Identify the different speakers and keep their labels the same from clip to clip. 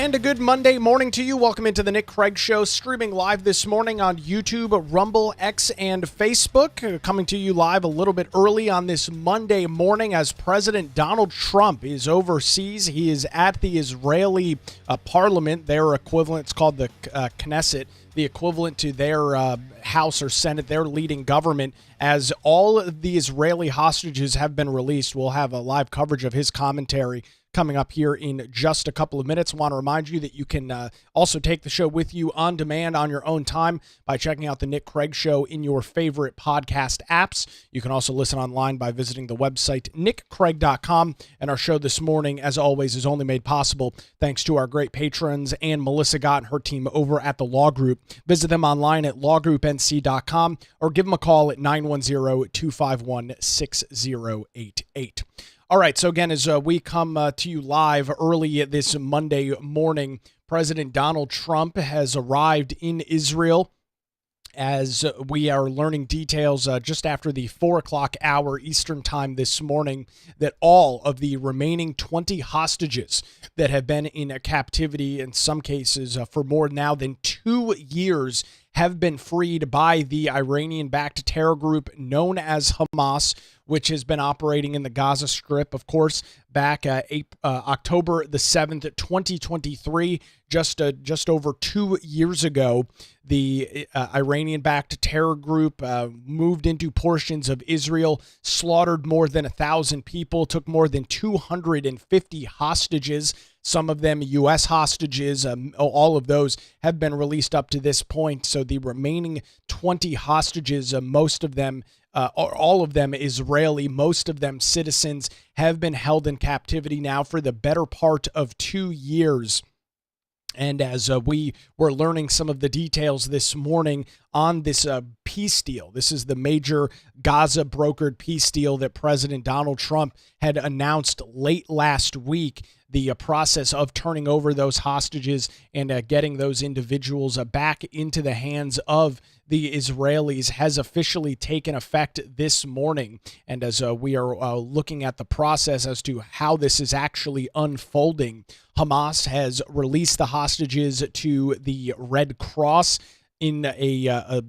Speaker 1: And a good Monday morning to you. Welcome into the Nick Craig Show, streaming live this morning on YouTube, Rumble, X, and Facebook. Coming to you live a little bit early on this Monday morning as President Donald Trump is overseas. He is at the Israeli parliament, their equivalent. It's called the Knesset, the equivalent to their House or Senate, their leading government, as all of the Israeli hostages have been released. We'll have a live coverage of his commentary coming up here in just a couple of minutes. I want to remind you that you can also take the show with you on demand on your own time by checking out the Nick Craig Show in your favorite podcast apps. You can also listen online by visiting the website nickcraig.com. And our show this morning, as always, is only made possible thanks to our great patrons and Melissa Gott and her team over at the Law Group. Visit them online at lawgroupnc.com or give them a call at 910-251-6088. All right, so again, as we come to you live early this Monday morning, President Donald Trump has arrived in Israel as we are learning details just after the 4 o'clock hour Eastern time this morning that all of the remaining 20 hostages that have been in captivity, in some cases for more now than 2 years, have been freed by the Iranian-backed terror group known as Hamas, which has been operating in the Gaza Strip, of course, back October the 7th, 2023, just over 2 years ago. The Iranian-backed terror group moved into portions of Israel, slaughtered more than 1,000 people, took more than 250 hostages, some of them U.S. hostages. All of those have been released up to this point. So the remaining 20 hostages, most of them, all of them Israeli, most of them citizens, have been held in captivity now for the better part of 2 years. And as we were learning some of the details this morning on this peace deal, this is the major Gaza brokered peace deal that President Donald Trump had announced late last week. The process of turning over those hostages and getting those individuals back into the hands of the Israelis has officially taken effect this morning. And as we are looking at the process as to how this is actually unfolding, Hamas has released the hostages to the Red Cross in a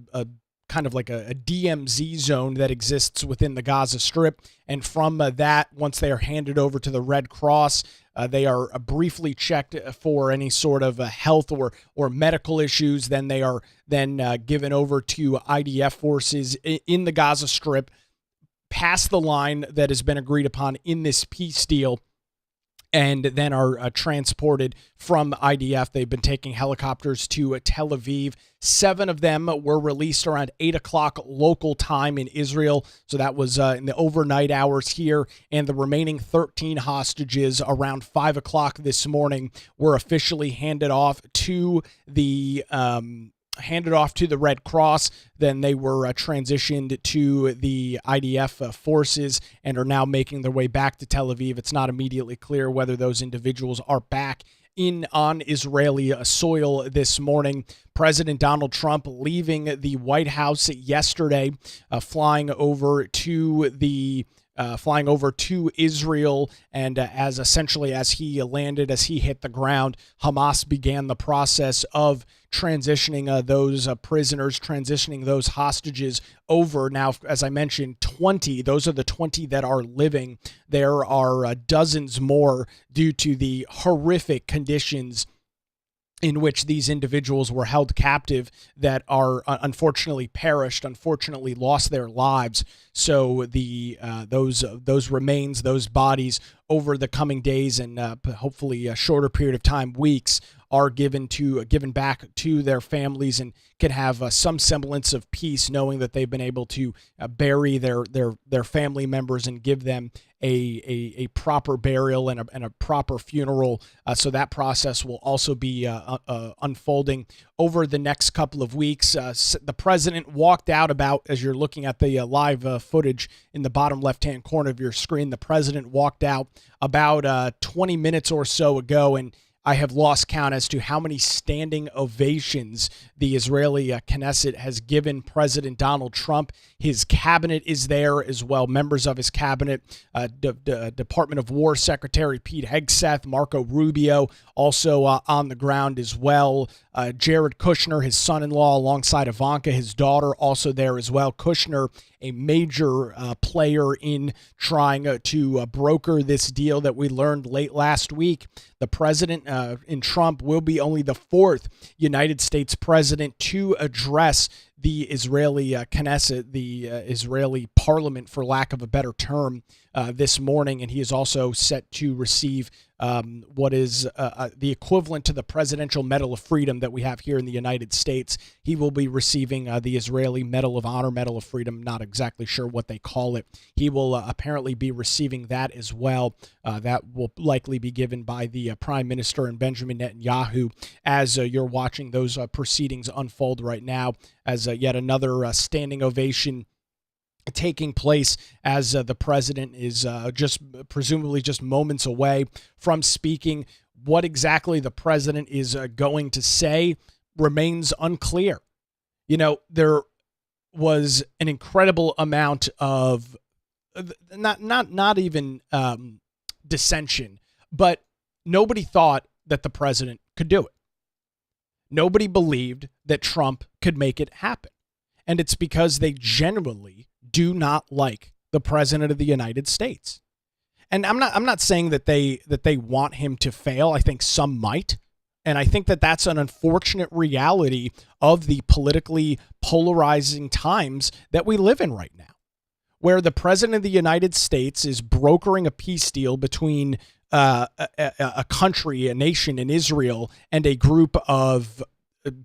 Speaker 1: kind of like a DMZ zone that exists within the Gaza Strip. And from that, once they are handed over to the Red Cross, they are briefly checked for any sort of health or medical issues. Then they are given over to IDF forces in the Gaza Strip, past the line that has been agreed upon in this peace deal, and then are transported from IDF. They've been taking helicopters to Tel Aviv. 7 of them were released around 8 o'clock local time in Israel. So that was in the overnight hours here. And the remaining 13 hostages around 5 o'clock this morning were officially handed off to the Red Cross. Then they were transitioned to the IDF forces and are now making their way back to Tel Aviv. It's not immediately clear whether those individuals are back on Israeli soil this morning. President Donald Trump leaving the White House yesterday, flying over to Israel, and as he landed, as he hit the ground, Hamas began the process of transitioning those prisoners, transitioning those hostages over. Now, as I mentioned, 20, those are the 20 that are living. There are dozens more due to the horrific conditions in which these individuals were held captive that are unfortunately perished, unfortunately lost their lives. So those remains, those bodies, over the coming days and hopefully a shorter period of time, weeks, are given back to their families and can have some semblance of peace, knowing that they've been able to bury their family members and give them a proper burial and a proper funeral. So that process will also be unfolding over the next couple of weeks. The president walked out as you're looking at the live footage in the bottom left-hand corner of your screen, the president walked out about 20 minutes or so ago, and I have lost count as to how many standing ovations the Israeli Knesset has given President Donald Trump. His cabinet is there as well, members of his cabinet, Department of War Secretary Pete Hegseth, Marco Rubio, also on the ground as well. Jared Kushner, his son-in-law, alongside Ivanka, his daughter, also there as well. Kushner, a major player in trying to broker this deal that we learned late last week. The president in Trump will be only the fourth United States president to address the Israeli Knesset, the Israeli parliament, for lack of a better term, this morning. And he is also set to receive what is the equivalent to the Presidential Medal of Freedom that we have here in the United States. He will be receiving the Israeli Medal of Honor, Medal of Freedom, not exactly sure what they call it. He will apparently be receiving that as well. That will likely be given by the Prime Minister and Benjamin Netanyahu as you're watching those proceedings unfold right now, as yet another standing ovation taking place as the president is presumably just moments away from speaking. What exactly the president is going to say remains unclear. You know, there was an incredible amount of not even dissension, but nobody thought that the president could do it. Nobody believed that Trump could make it happen. And it's because they genuinely do not like the president of the United States. And I'm not saying that they want him to fail. I think some might. And I think that that's an unfortunate reality of the politically polarizing times that we live in right now, where the president of the United States is brokering a peace deal between a country, a nation in Israel, and a group of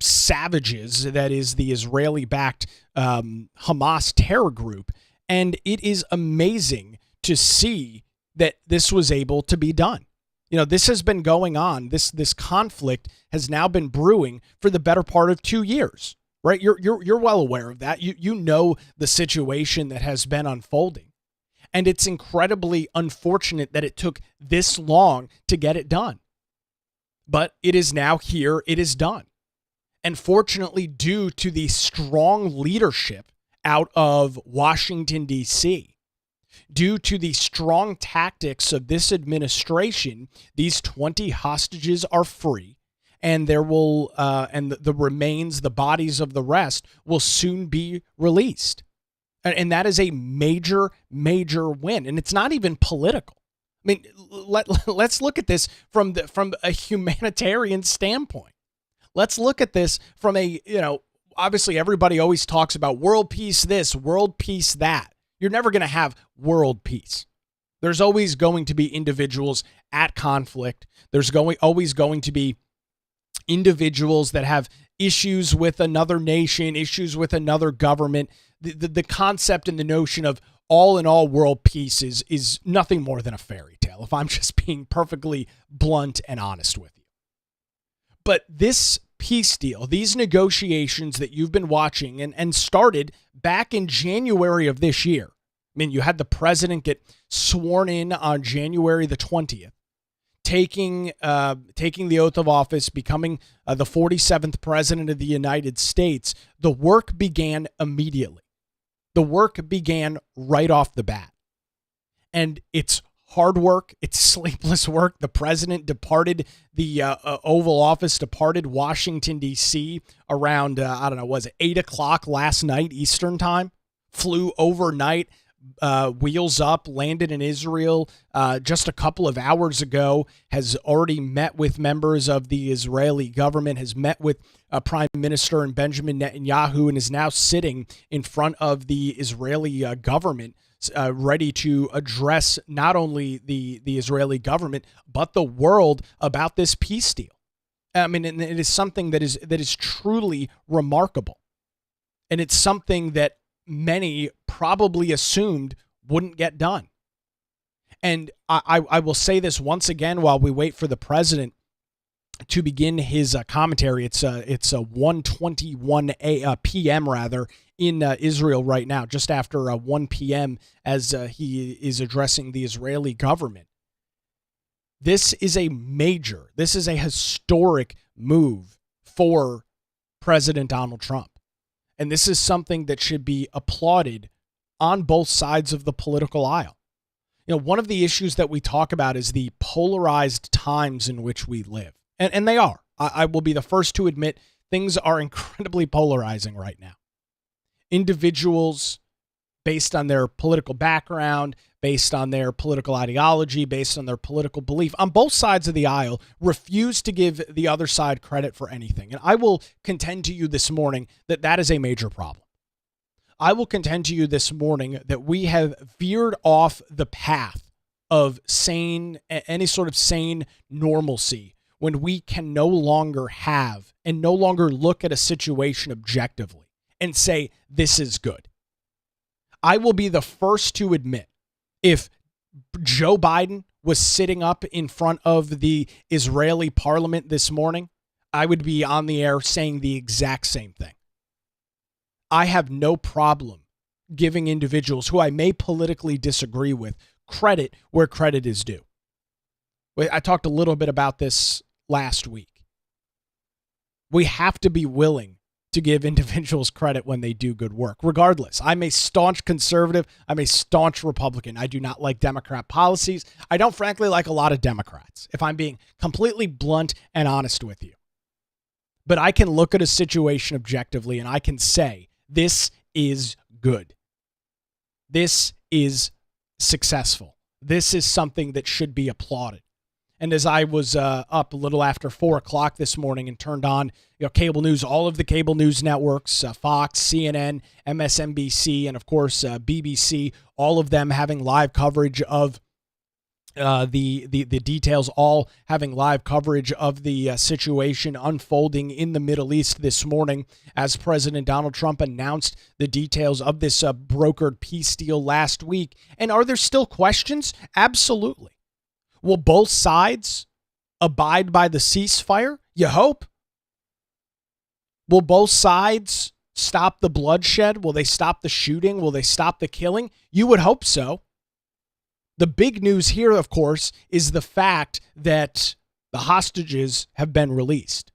Speaker 1: savages, that is the Israeli-backed Hamas terror group. And it is amazing to see that this was able to be done. You know, this has been going on. This conflict has now been brewing for the better part of 2 years, right? You're well aware of that. You know the situation that has been unfolding. And it's incredibly unfortunate that it took this long to get it done. But it is now here. It is done. And fortunately, due to the strong leadership out of Washington, D.C., due to the strong tactics of this administration, these 20 hostages are free, and there will and the remains, the bodies of the rest, will soon be released. And that is a major, major win. And it's not even political. I mean, let's look at this from a humanitarian standpoint. Let's look at this from obviously everybody always talks about world peace this, world peace that. You're never going to have world peace. There's always going to be individuals at conflict. There's always going to be individuals that have issues with another nation, issues with another government. The concept and the notion of all in all world peace is nothing more than a fairy tale, if I'm just being perfectly blunt and honest with you. But this peace deal, these negotiations that you've been watching and started back in January of this year. I mean, you had the president get sworn in on January the 20th, taking the oath of office, becoming the 47th president of the United States. The work began immediately. The work began right off the bat. And it's hard work. It's sleepless work. The president departed the Oval Office, departed Washington, D.C. around, 8 o'clock last night, Eastern time, flew overnight, wheels up, landed in Israel just a couple of hours ago, has already met with members of the Israeli government, has met with Prime Minister and Benjamin Netanyahu, and is now sitting in front of the Israeli government, ready to address not only the Israeli government, but the world about this peace deal. I mean, and it is something that is truly remarkable. And it's something that many probably assumed wouldn't get done. And I will say this once again while we wait for the president to begin his commentary. It's 1:21 p.m. rather in Israel right now, just after 1 p.m. as he is addressing the Israeli government. This is a historic move for President Donald Trump. And this is something that should be applauded on both sides of the political aisle. You know, one of the issues that we talk about is the polarized times in which we live. And they are. I will be the first to admit things are incredibly polarizing right now. Individuals, based on their political background, based on their political ideology, based on their political belief, on both sides of the aisle, refuse to give the other side credit for anything. And I will contend to you this morning that that is a major problem. I will contend to you this morning that we have veered off the path of any sort of sane normalcy when we can no longer have and no longer look at a situation objectively and say, this is good. I will be the first to admit, if Joe Biden was sitting up in front of the Israeli parliament this morning, I would be on the air saying the exact same thing. I have no problem giving individuals who I may politically disagree with credit where credit is due. I talked a little bit about this last week. We have to be willing to give individuals credit when they do good work. Regardless, I'm a staunch conservative. I'm a staunch Republican. I do not like Democrat policies. I don't frankly like a lot of Democrats, if I'm being completely blunt and honest with you. But I can look at a situation objectively and I can say, this is good. This is successful. This is something that should be applauded. And as I was up a little after 4 o'clock this morning and turned on cable news, all of the cable news networks, Fox, CNN, MSNBC, and of course BBC, all of them having live coverage of the details, all having live coverage of the situation unfolding in the Middle East this morning as President Donald Trump announced the details of this brokered peace deal last week. And are there still questions? Absolutely. Will both sides abide by the ceasefire? You hope. Will both sides stop the bloodshed? Will they stop the shooting? Will they stop the killing? You would hope so. The big news here, of course, is the fact that the hostages have been released.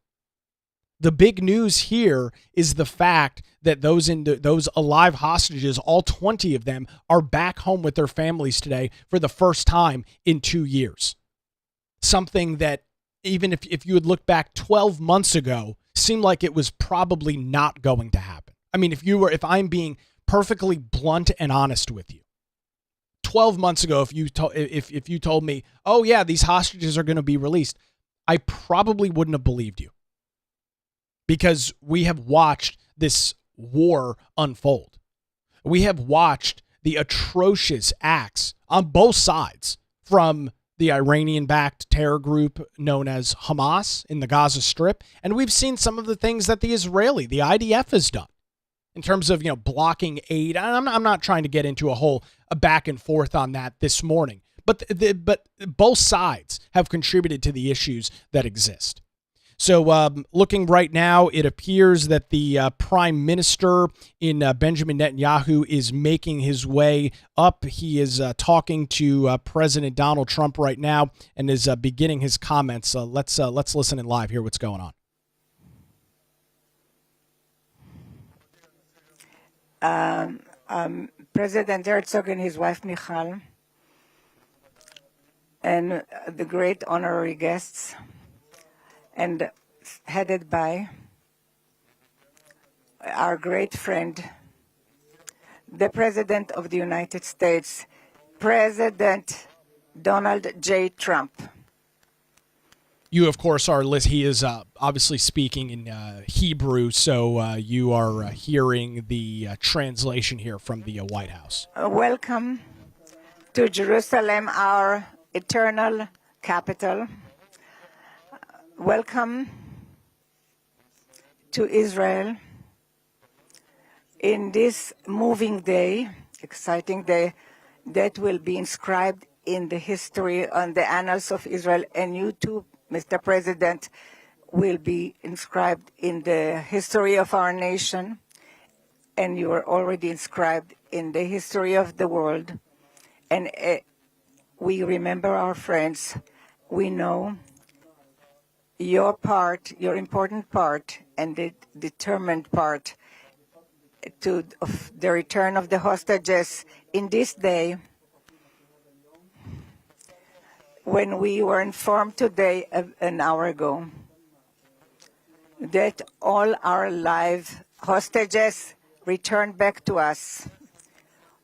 Speaker 1: The big news here is the fact that those alive hostages, all 20 of them, are back home with their families today for the first time in 2 years. Something that, even if you had looked back 12 months ago, seemed like it was probably not going to happen. I mean, if I'm being perfectly blunt and honest with you, 12 months ago, if you told me, oh yeah, these hostages are going to be released, I probably wouldn't have believed you. Because we have watched this war unfold. We have watched the atrocious acts on both sides, from the Iranian-backed terror group known as Hamas in the Gaza Strip, and we've seen some of the things that the IDF has done in terms of blocking aid. I'm not trying to get into a back and forth on that this morning, but both sides have contributed to the issues that exist. So looking right now, it appears that the prime minister in Benjamin Netanyahu is making his way up. He is talking to President Donald Trump right now and is beginning his comments. Let's listen in live, hear what's going
Speaker 2: on. President Herzog and his wife Michal, and the great honorary guests, and headed by our great friend, the President of the United States, President Donald J. Trump.
Speaker 1: You, of course, are listening. He is obviously speaking in Hebrew, so you are hearing the translation here from the White House.
Speaker 2: Welcome to Jerusalem, our eternal capital. Welcome to Israel in this moving day, exciting day that will be inscribed in the history, on the annals of Israel, and you too, Mr. President, will be inscribed in the history of our nation, and you are already inscribed in the history of the world. And we remember our friends we know your part, your important part, and the determined part of the return of the hostages in this day when we were informed today, an hour ago, that all our live hostages returned back to us.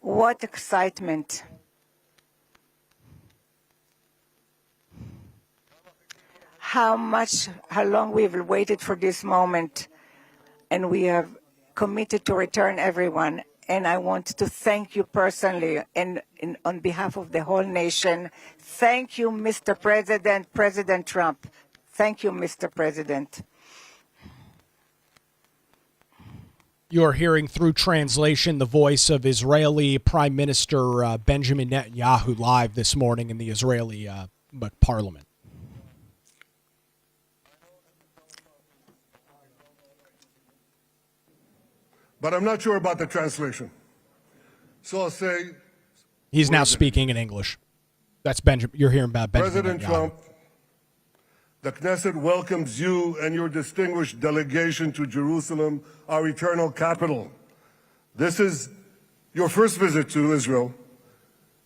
Speaker 2: What excitement. How long we've waited for this moment, and we have committed to return everyone. And I want to thank you personally and on behalf of the whole nation. Thank you, Mr. President, President Trump. Thank you, Mr. President.
Speaker 1: You're hearing through translation the voice of Israeli Prime Minister Benjamin Netanyahu live this morning in the Israeli parliament.
Speaker 3: But I'm not sure about the translation. So I'll say...
Speaker 1: He's now speaking in English. That's Benjamin. You're hearing about Benjamin
Speaker 3: President
Speaker 1: Netanyahu.
Speaker 3: Trump, the Knesset welcomes you and your distinguished delegation to Jerusalem, our eternal capital. This is your first visit to Israel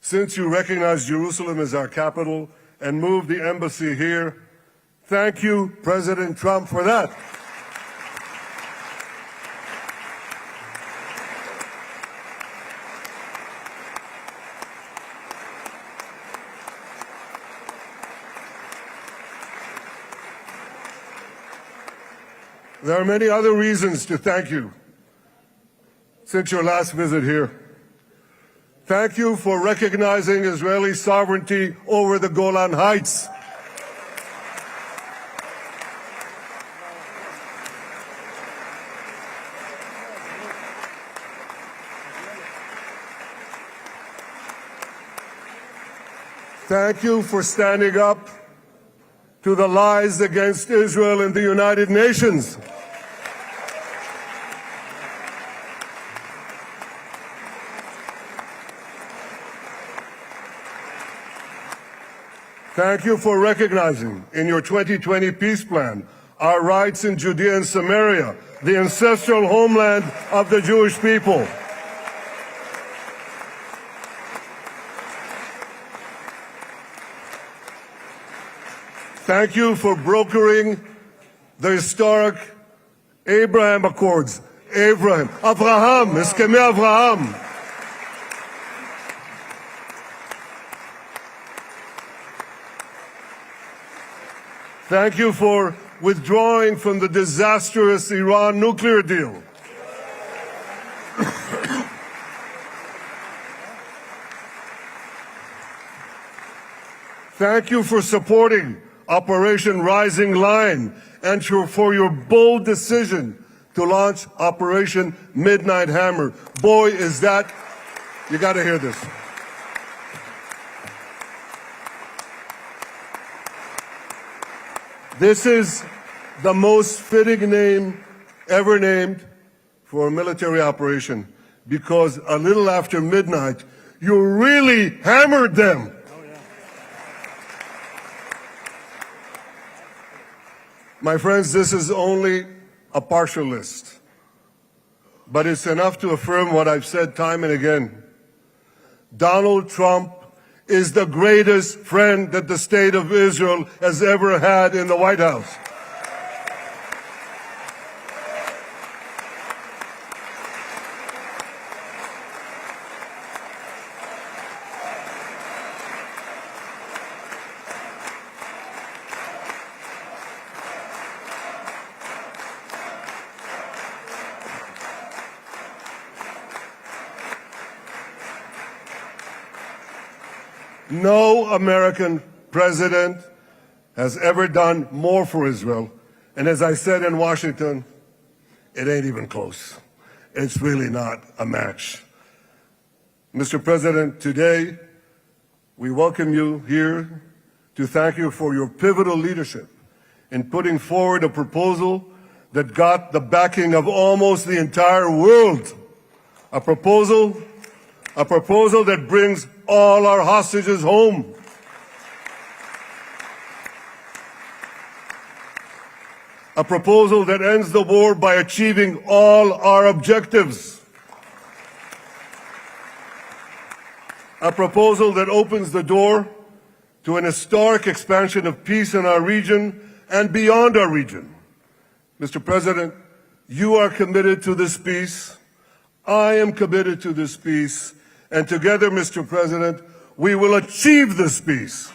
Speaker 3: since you recognize Jerusalem as our capital and moved the embassy here. Thank you, President Trump, for that. There are many other reasons to thank you since your last visit here. Thank you for recognizing Israeli sovereignty over the Golan Heights. Thank you for standing up to the lies against Israel in the United Nations. Thank you for recognizing in your 2020 peace plan our rights in Judea and Samaria, the ancestral homeland of the Jewish people. Thank you for brokering the historic Abraham Accords. Abraham, Eskemei Avraham. Thank you for withdrawing from the disastrous Iran nuclear deal. Thank you for supporting Operation Rising Lion and for your bold decision to launch Operation Midnight Hammer. Boy, is that... You got to hear this. This is the most fitting name ever named for a military operation, because a little after midnight, you really hammered them. My friends, this is only a partial list, but it's enough to affirm what I've said time and again. Donald Trump is the greatest friend that the state of Israel has ever had in the White House. No American president has ever done more for Israel. And as I said in Washington, it ain't even close. It's really not a match. Mr. President, today we welcome you here to thank you for your pivotal leadership in putting forward a proposal that got the backing of almost the entire world. A proposal that brings all our hostages home. A proposal that ends the war by achieving all our objectives. A proposal that opens the door to an historic expansion of peace in our region and beyond our region. Mr. President, you are committed to this peace. I am committed to this peace. And together, Mr. President, we will achieve this peace.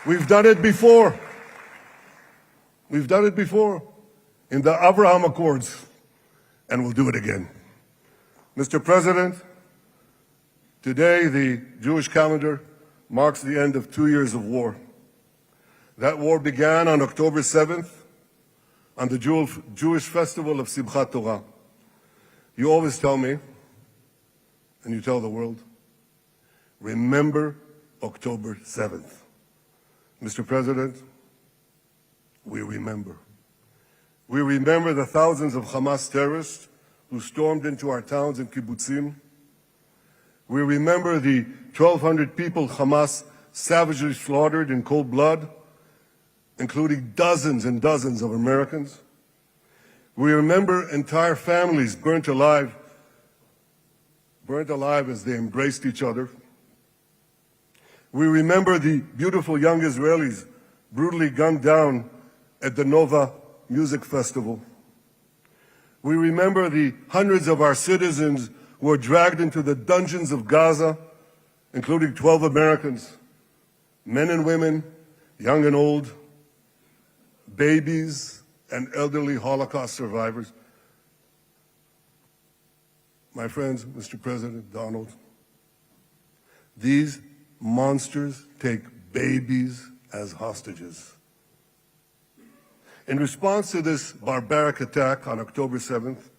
Speaker 3: We've done it before. We've done it before in the Abraham Accords, and we'll do it again. Mr. President, today the Jewish calendar marks the end of 2 years of war. That war began on October 7th, on the Jewish festival of Simchat Torah. You always tell me, and you tell the world, remember October 7th. Mr. President, we remember. We remember the thousands of Hamas terrorists who stormed into our towns and kibbutzim. We remember the 1,200 people Hamas savagely slaughtered in cold blood, including dozens and dozens of Americans. We remember entire families burnt alive as they embraced each other. We remember the beautiful young Israelis brutally gunned down at the Nova Music Festival. We remember the hundreds of our citizens who were dragged into the dungeons of Gaza, including 12 Americans, men and women, young and old, babies and elderly Holocaust survivors. My friends, Mr. President, Donald, these monsters take babies as hostages. In response to this barbaric attack on October 7th,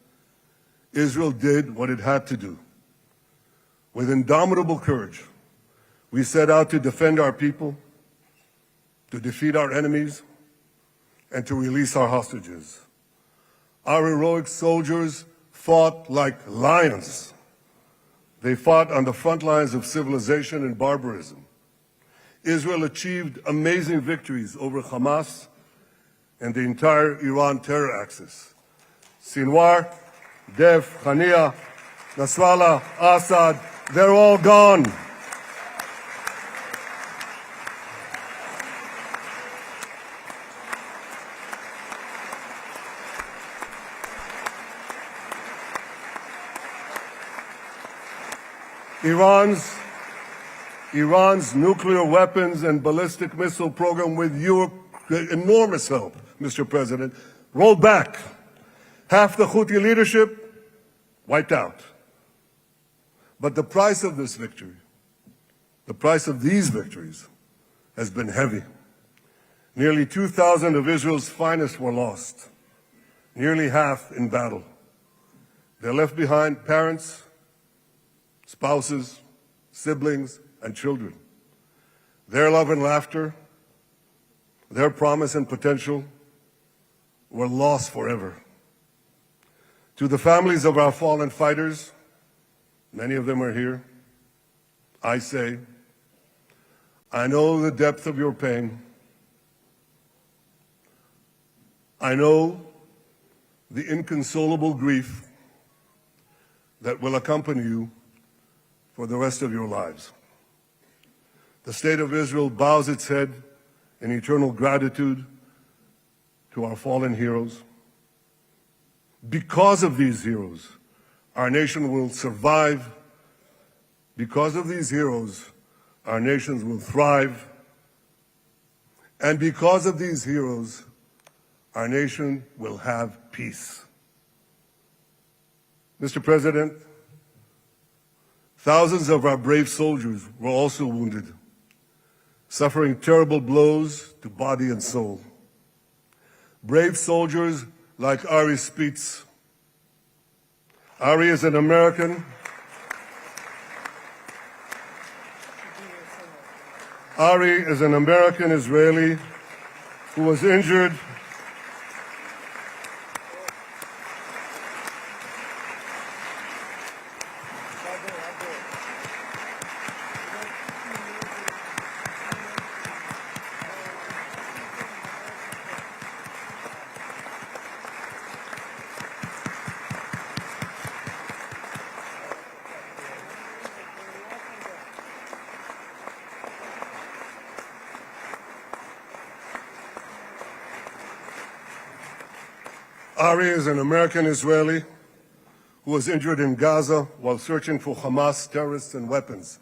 Speaker 3: Israel did what it had to do. With indomitable courage, we set out to defend our people, to defeat our enemies, and to release our hostages. Our heroic soldiers fought like lions. They fought on the front lines of civilization and barbarism. Israel achieved amazing victories over Hamas and the entire Iran terror axis. Sinwar, Dev, Hania, Nasrallah, Assad, they're all gone. Iran's nuclear weapons and ballistic missile program, with your enormous help, Mr. President, rolled back. Half the Houthi leadership wiped out. But the price of this victory, the price of these victories, has been heavy. Nearly 2,000 of Israel's finest were lost, nearly half in battle. They left behind parents, spouses, siblings, and children. Their love and laughter, their promise and potential were lost forever. To the families of our fallen fighters, many of them are here, I say, I know the depth of your pain. I know the inconsolable grief that will accompany you for the rest of your lives. The state of Israel bows its head in eternal gratitude to our fallen heroes. Because of these heroes, our nation will survive. Because of these heroes, our nations will thrive. And because of these heroes, our nation will have peace. Mr. President, thousands of our brave soldiers were also wounded, suffering terrible blows to body and soul. Brave soldiers like Ari Spitz. Ari is an American. Ari is an American Israeli who was injured Ari is an American Israeli who was injured in Gaza while searching for Hamas terrorists and weapons.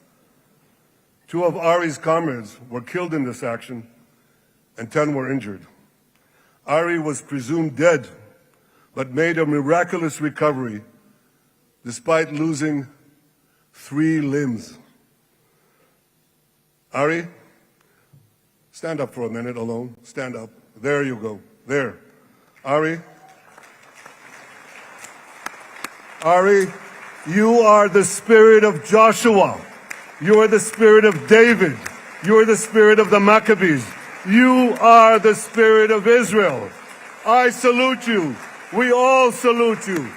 Speaker 3: 2 of Ari's comrades were killed in this action, and 10 were injured. Ari was presumed dead, but made a miraculous recovery despite losing 3 limbs. Ari, stand up for a minute alone. Stand up. There you go. There. Ari, you are the spirit of Joshua. You are the spirit of David. You are the spirit of the Maccabees. You are the spirit of Israel. I salute you. We all salute you.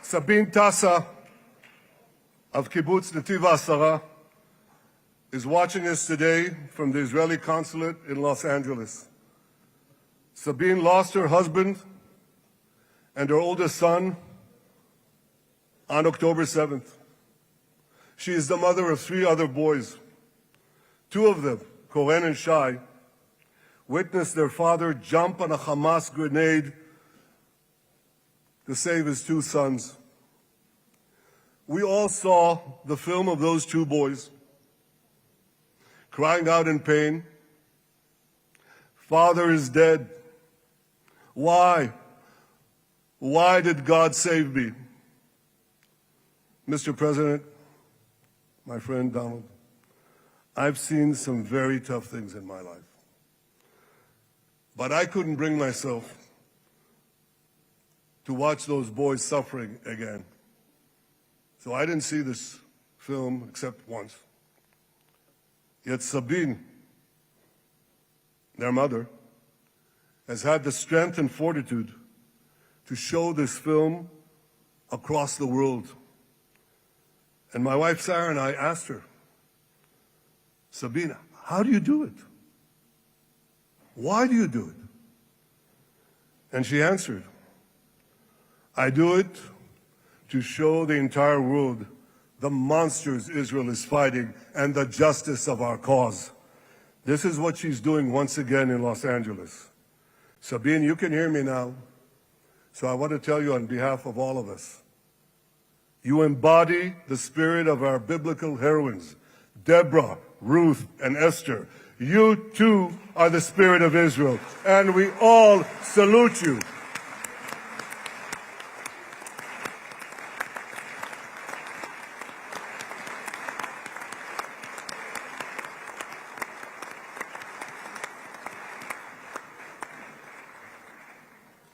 Speaker 3: Sabine Tassa of Kibbutz Netiv HaAsara is watching us today from the Israeli consulate in Los Angeles. Sabine lost her husband and her oldest son on October 7th. She is the mother of 3 other boys. 2 of them, Koren and Shai, witnessed their father jump on a Hamas grenade to save his 2 sons. We all saw the film of those 2 boys crying out in pain, "Father is dead. Why? Why did God save me?" Mr. President, my friend Donald, I've seen some very tough things in my life. But I couldn't bring myself to watch those boys suffering again. So I didn't see this film except once. Yet Sabine, their mother, has had the strength and fortitude to show this film across the world. And my wife Sarah and I asked her, "Sabine, how do you do it? Why do you do it?" And she answered, "I do it to show the entire world the monsters Israel is fighting and the justice of our cause." This is what she's doing once again in Los Angeles. Sabine, you can hear me now, so I want to tell you on behalf of all of us, you embody the spirit of our biblical heroines, Deborah, Ruth, and Esther. You too are the spirit of Israel, and we all salute you.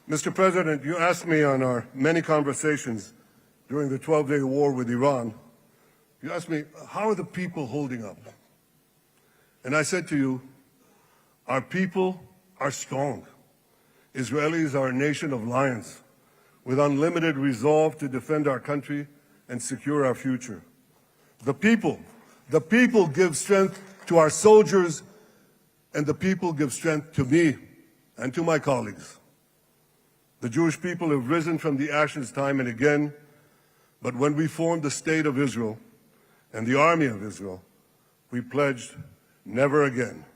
Speaker 3: Mr. President, you asked me on our many conversations during the 12-day war with Iran, you asked me, how are the people holding up? And I said to you, our people are strong. Israelis are a nation of lions with unlimited resolve to defend our country and secure our future. The people give strength to our soldiers, and the people give strength to me and to my colleagues. The Jewish people have risen from the ashes time and again, but when we formed the State of Israel and the Army of Israel, we pledged never again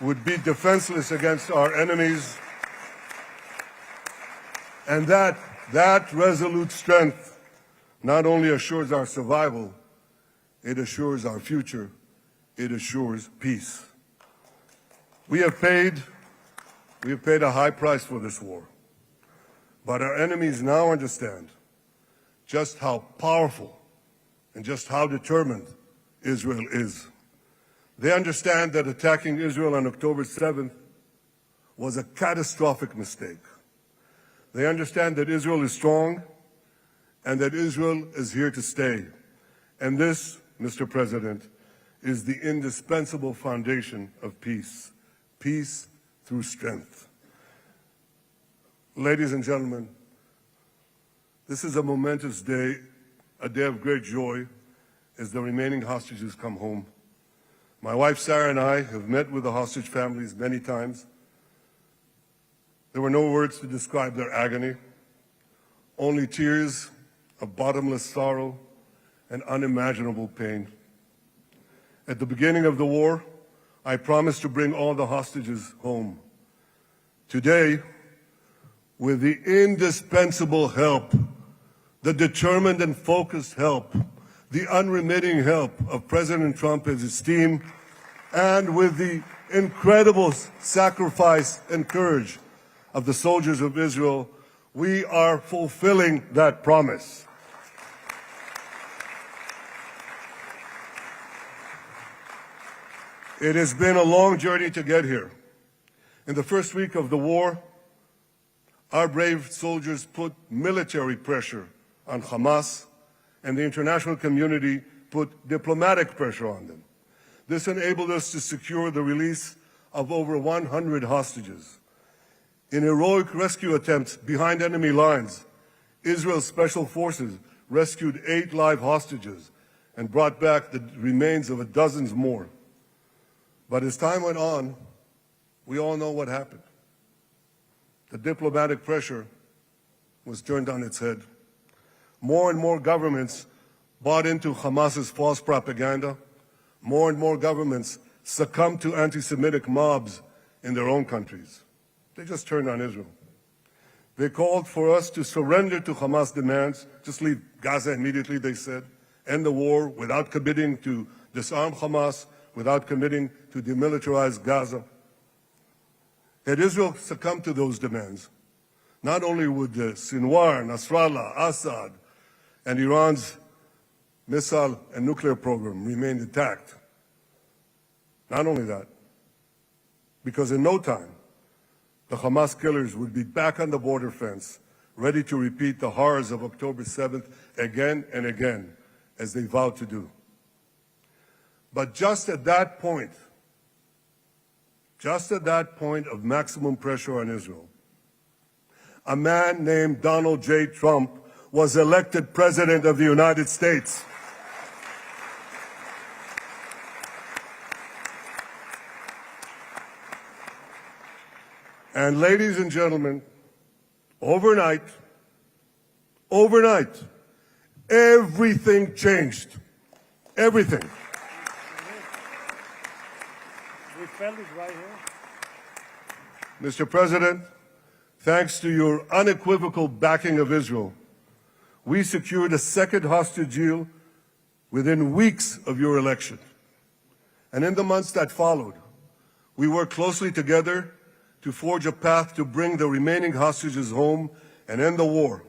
Speaker 3: would be defenseless against our enemies. And that resolute strength not only assures our survival, it assures our future, it assures peace. We have paid a high price for this war, but our enemies now understand just how powerful and just how determined Israel is. They understand that attacking Israel on October 7th was a catastrophic mistake. They understand that Israel is strong and that Israel is here to stay. And this, Mr. President, is the indispensable foundation of peace. Peace through strength. Ladies and gentlemen, this is a momentous day, a day of great joy as the remaining hostages come home. My wife Sarah and I have met with the hostage families many times. There were no words to describe their agony, only tears of bottomless sorrow and unimaginable pain. At the beginning of the war, I promised to bring all the hostages home. Today, with the indispensable help, the determined and focused help, the unremitting help of President Trump and his team, and with the incredible sacrifice and courage of the soldiers of Israel, we are fulfilling that promise. It has been a long journey to get here. In the first week of the war, our brave soldiers put military pressure on Hamas, and the international community put diplomatic pressure on them. This enabled us to secure the release of over 100 hostages. In heroic rescue attempts behind enemy lines, Israel's special forces rescued 8 live hostages and brought back the remains of dozens more. But as time went on, we all know what happened. The diplomatic pressure was turned on its head. More and more governments bought into Hamas's false propaganda. More and more governments succumbed to anti-Semitic mobs in their own countries. They just turned on Israel. They called for us to surrender to Hamas demands, just leave Gaza immediately, they said, end the war without committing to disarm Hamas, without committing to demilitarize Gaza. Had Israel succumbed to those demands, not only would Sinwar, Nasrallah, Assad, and Iran's missile and nuclear program remain intact, not only that, because in no time, the Hamas killers would be back on the border fence, ready to repeat the horrors of October 7th again and again, as they vowed to do. But just at that point of maximum pressure on Israel, a man named Donald J. Trump was elected President of the United States. And ladies and gentlemen, overnight, everything changed. Everything.
Speaker 4: We felt it right here.
Speaker 3: Mr. President, thanks to your unequivocal backing of Israel, we secured a second hostage deal within weeks of your election. And in the months that followed, we worked closely together to forge a path to bring the remaining hostages home and end the war.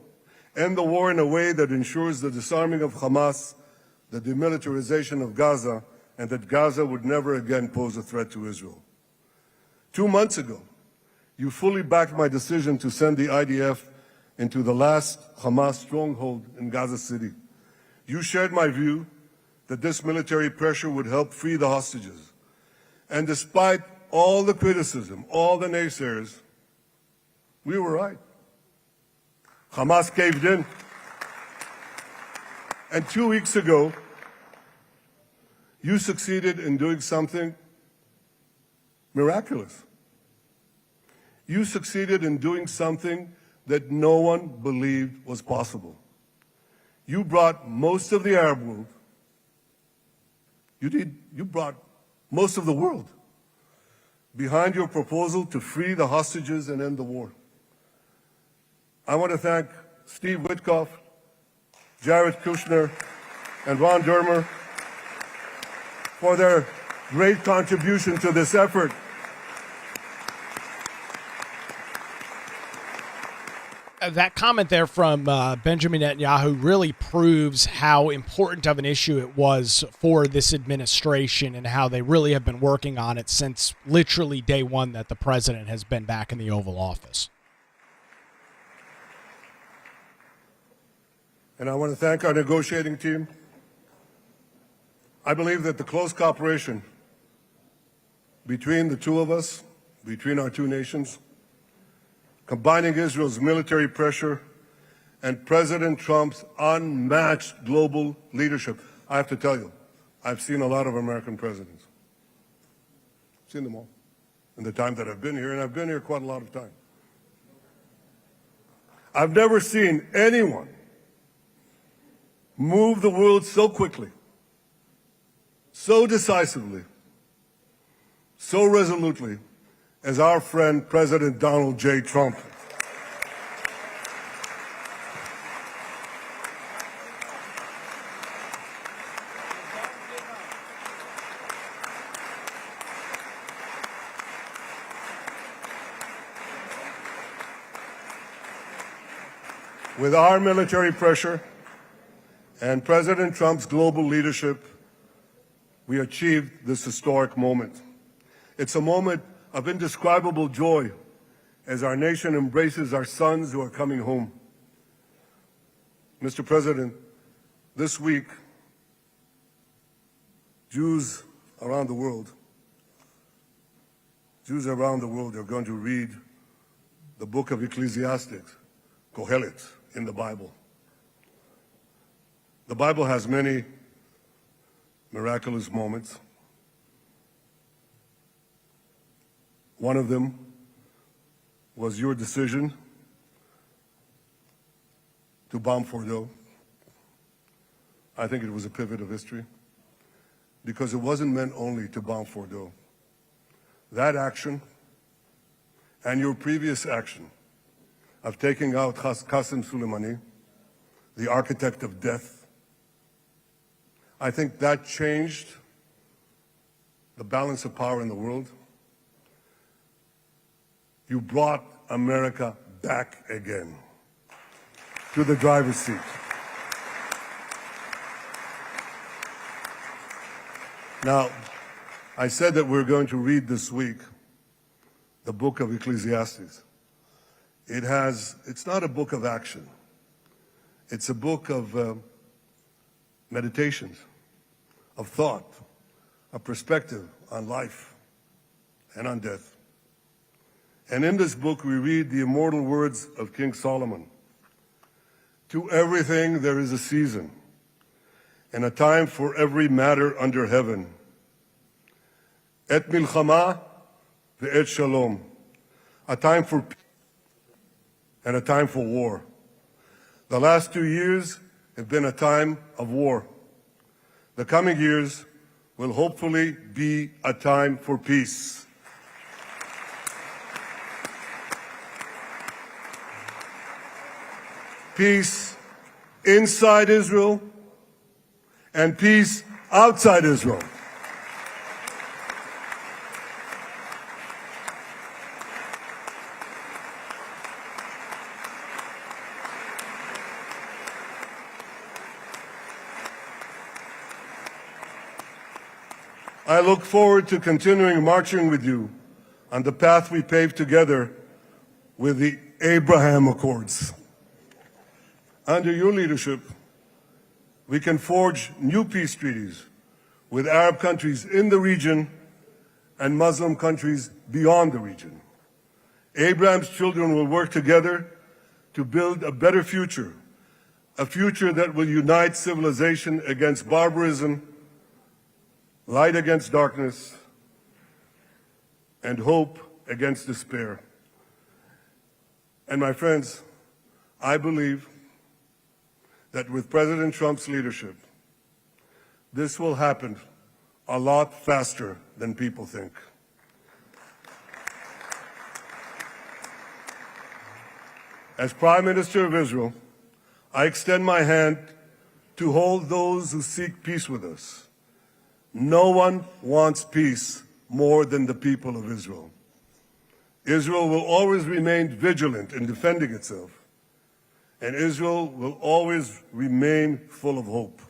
Speaker 3: End the war in a way that ensures the disarming of Hamas, the demilitarization of Gaza, and that Gaza would never again pose a threat to Israel. 2 months ago, you fully backed my decision to send the IDF into the last Hamas stronghold in Gaza City. You shared my view that this military pressure would help free the hostages. And despite all the criticism, all the naysayers, we were right. Hamas caved in. And 2 weeks ago, you succeeded in doing something miraculous. You succeeded in doing something that no one believed was possible. You brought most of the Arab world, you brought most of the world behind your proposal to free the hostages and end the war. I want to thank Steve Witkoff, Jared Kushner, and Ron Dermer for their great contribution to this effort.
Speaker 1: That comment there from Benjamin Netanyahu really proves how important of an issue it was for this administration and how they really have been working on it since literally day one that the president has been back in the Oval Office.
Speaker 3: And I want to thank our negotiating team. I believe that the close cooperation between the two of us, between our two nations, combining Israel's military pressure and President Trump's unmatched global leadership. I have to tell you, I've seen a lot of American presidents. I've seen them all in the time that I've been here, and I've been here quite a lot of time. I've never seen anyone move the world so quickly, so decisively, so resolutely as our friend President Donald J. Trump. With our military pressure and President Trump's global leadership, we achieved this historic moment. It's a moment of indescribable joy as our nation embraces our sons who are coming home. Mr. President, this week, Jews around the world are going to read the book of Ecclesiastes, Kohelet, in the Bible. The Bible has many miraculous moments. One of them was your decision to bomb Fordo. I think it was a pivot of history because it wasn't meant only to bomb Fordo. That action and your previous action of taking out Qasem Soleimani, the architect of death, I think that changed the balance of power in the world. You brought America back again to the driver's seat. Now, I said that we're going to read this week the book of Ecclesiastes. It's not a book of action. It's a book of meditations, of thought, a perspective on life and on death. And in this book, we read the immortal words of King Solomon. To everything there is a season, and a time for every matter under heaven. Et milchama ve'et shalom. A time for peace and a time for war. The last 2 years have been a time of war. The coming years will hopefully be a time for peace. Peace inside Israel and peace outside Israel. I look forward to continuing marching with you on the path we paved together with the Abraham Accords. Under your leadership, we can forge new peace treaties with Arab countries in the region and Muslim countries beyond the region. Abraham's children will work together to build a better future, a future that will unite civilization against barbarism, light against darkness, and hope against despair. And my friends, I believe that with President Trump's leadership, this will happen a lot faster than people think. As Prime Minister of Israel, I extend my hand to hold those who seek peace with us. No one wants peace more than the people of Israel. Israel will always remain vigilant in defending itself, and Israel will always remain full of hope.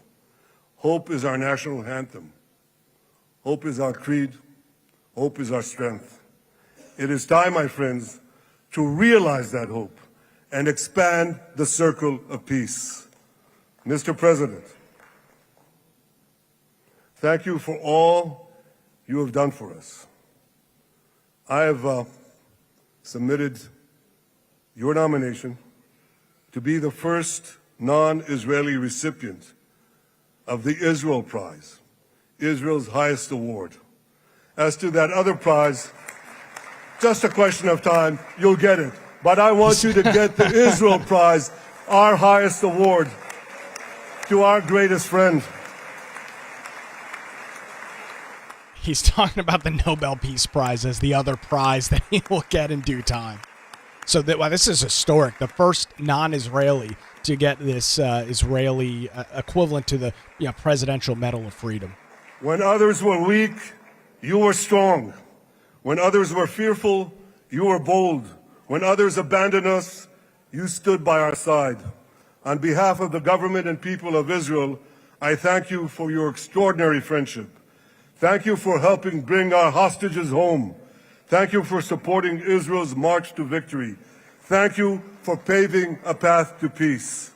Speaker 3: Hope is our national anthem. Hope is our creed. Hope is our strength. It is time, my friends, to realize that hope and expand the circle of peace. Mr. President, thank you for all you have done for us. I have submitted your nomination to be the first non-Israeli recipient of the Israel Prize, Israel's highest award. As to that other prize, just a question of time, you'll get it. but I want you to get the Israel Prize, our highest award, to our greatest friend.
Speaker 1: He's talking about the Nobel Peace Prize as the other prize that he will get in due time. So this is historic. The first non-Israeli to get this Israeli equivalent to the Presidential Medal of Freedom.
Speaker 3: When others were weak, you were strong. When others were fearful, you were bold. When others abandoned us, you stood by our side. On behalf of the government and people of Israel, I thank you for your extraordinary friendship. Thank you for helping bring our hostages home. Thank you for supporting Israel's march to victory. Thank you for paving a path to peace.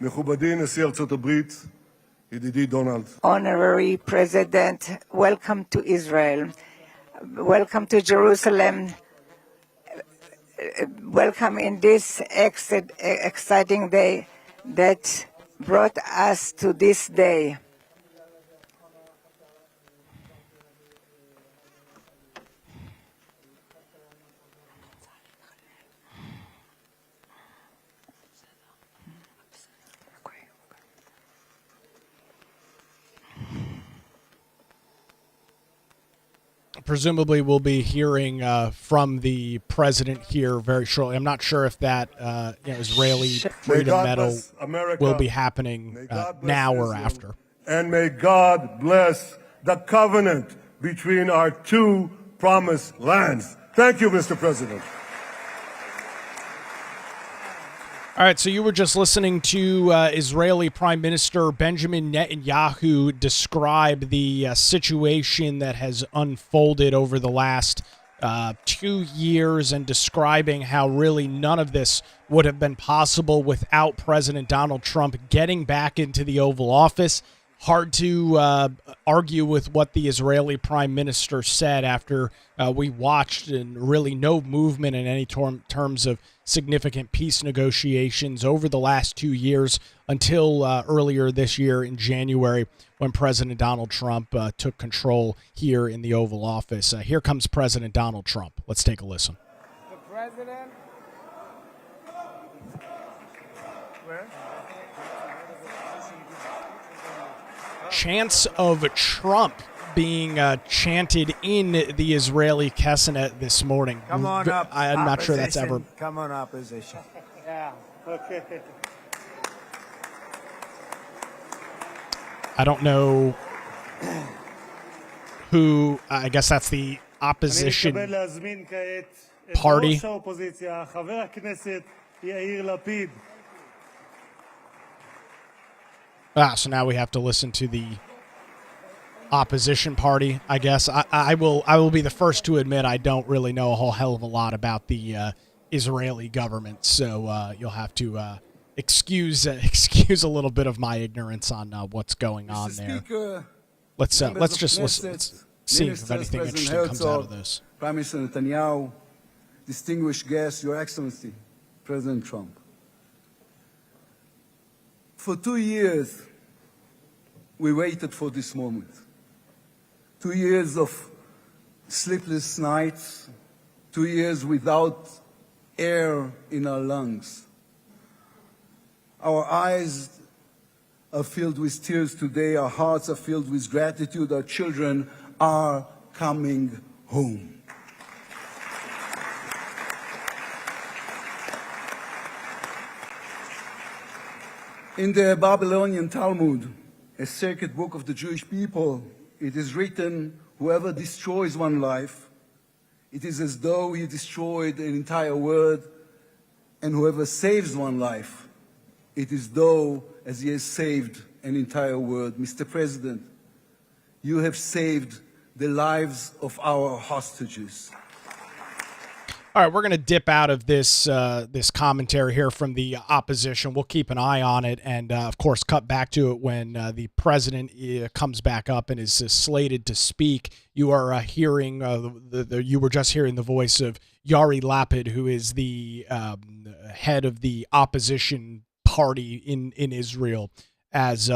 Speaker 3: מכובדי נשיא ארצות הברית, ידידי דונלד.
Speaker 2: Honorary President, welcome to Israel. Welcome to Jerusalem. Welcome in this exciting day that brought us to this day.
Speaker 1: Presumably, we'll be hearing from the president here very shortly. I'm not sure if that Israeli Freedom Medal will be happening now or after.
Speaker 3: And may God bless the covenant between our two promised lands. Thank you, Mr. President.
Speaker 1: All right, so you were just listening to Israeli Prime Minister Benjamin Netanyahu describe the situation that has unfolded over the last 2 years and describing how really none of this would have been possible without President Donald Trump getting back into the Oval Office. Hard to argue with what the Israeli Prime Minister said after we watched and really no movement in any terms of significant peace negotiations over the last 2 years until earlier this year in January when President Donald Trump took control here in the Oval Office. Here comes President Donald Trump. Let's take a listen.
Speaker 4: The president. Where?
Speaker 1: Chants of Trump being chanted in the Israeli Knesset this morning.
Speaker 5: Come on up.
Speaker 1: I'm not sure that's ever.
Speaker 5: Come on, opposition.
Speaker 4: Yeah. Okay.
Speaker 1: I don't know who. I guess that's the opposition
Speaker 4: אני מתכבד להזמין כעת את
Speaker 1: party.
Speaker 4: ראש האופוזיציה, חבר הכנסת יאיר לפיד.
Speaker 1: So now we have to listen to the opposition party, I guess. I will be the first to admit I don't really know a whole hell of a lot about the Israeli government, so you'll have to excuse a little bit of my ignorance on what's going on there.
Speaker 5: Speaker,
Speaker 1: Let's just
Speaker 5: Knesset,
Speaker 1: listen. Let's see if
Speaker 5: Ministers,
Speaker 1: anything
Speaker 5: President
Speaker 1: interesting comes out of
Speaker 5: Herzog,
Speaker 1: this.
Speaker 5: Prime Minister Netanyahu, distinguished guests, Your Excellency, President Trump. For 2 years, we waited for this moment. 2 years of sleepless nights, 2 years without air in our lungs. Our eyes are filled with tears today, our hearts are filled with gratitude, our children are coming home. In the Babylonian Talmud, a sacred book of the Jewish people, it is written, whoever destroys one life, it is as though he destroyed an entire world, and whoever saves one life, it is though as he has saved an entire world. Mr. President, you have saved the lives of our hostages.
Speaker 1: All right, we're going to dip out of this this commentary here from the opposition. We'll keep an eye on it and, of course, cut back to it when the president comes back up and is slated to speak. You are hearing you were just hearing the voice of Yair Lapid, who is the head of the opposition party in Israel, as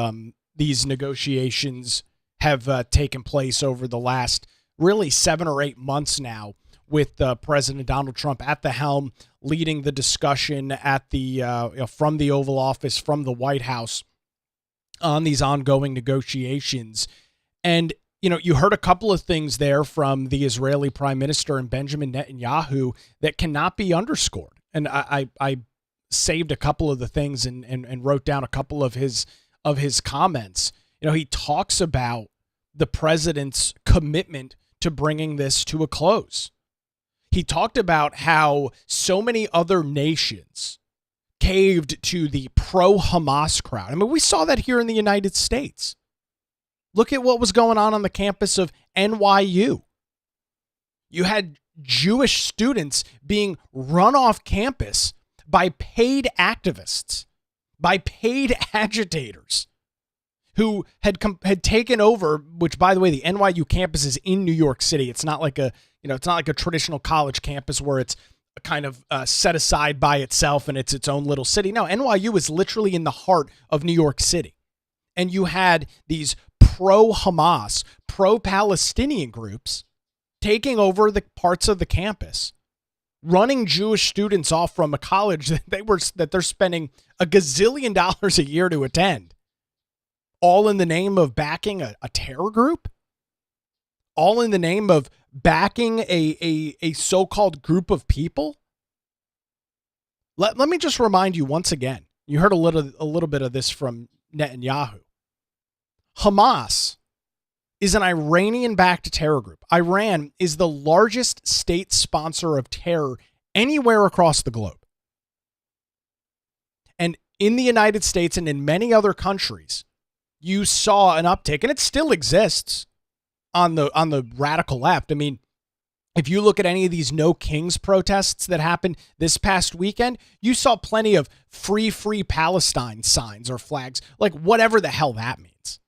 Speaker 1: these negotiations have taken place over the last really 7 or 8 months now, with President Donald Trump at the helm, leading the discussion at the from the Oval Office, from the White House, on these ongoing negotiations. And you heard a couple of things there from the Israeli Prime Minister and Benjamin Netanyahu that cannot be underscored. And I saved a couple of the things and wrote down a couple of his comments. He talks about the president's commitment to bringing this to a close. He talked about how so many other nations caved to the pro-Hamas crowd. I mean, we saw that here in the United States. Look at what was going on the campus of NYU. You had Jewish students being run off campus by paid activists, by paid agitators who had taken over, which, by the way, the NYU campus is in New York City. It's not like it's not like a traditional college campus where it's kind of set aside by itself and it's its own little city. No, NYU is literally in the heart of New York City. And you had these pro-Hamas, pro-Palestinian groups taking over the parts of the campus, running Jewish students off from a college that they're spending a gazillion dollars a year to attend, all in the name of backing a terror group, all in the name of backing a so-called group of people. Let me just remind you once again, you heard a little bit of this from Netanyahu. Hamas is an Iranian-backed terror group. Iran is the largest state sponsor of terror anywhere across the globe. And in the United States and in many other countries, you saw an uptick, and it still exists on the radical left. I mean, if you look at any of these No Kings protests that happened this past weekend, you saw plenty of free Palestine signs or flags, like whatever the hell that means.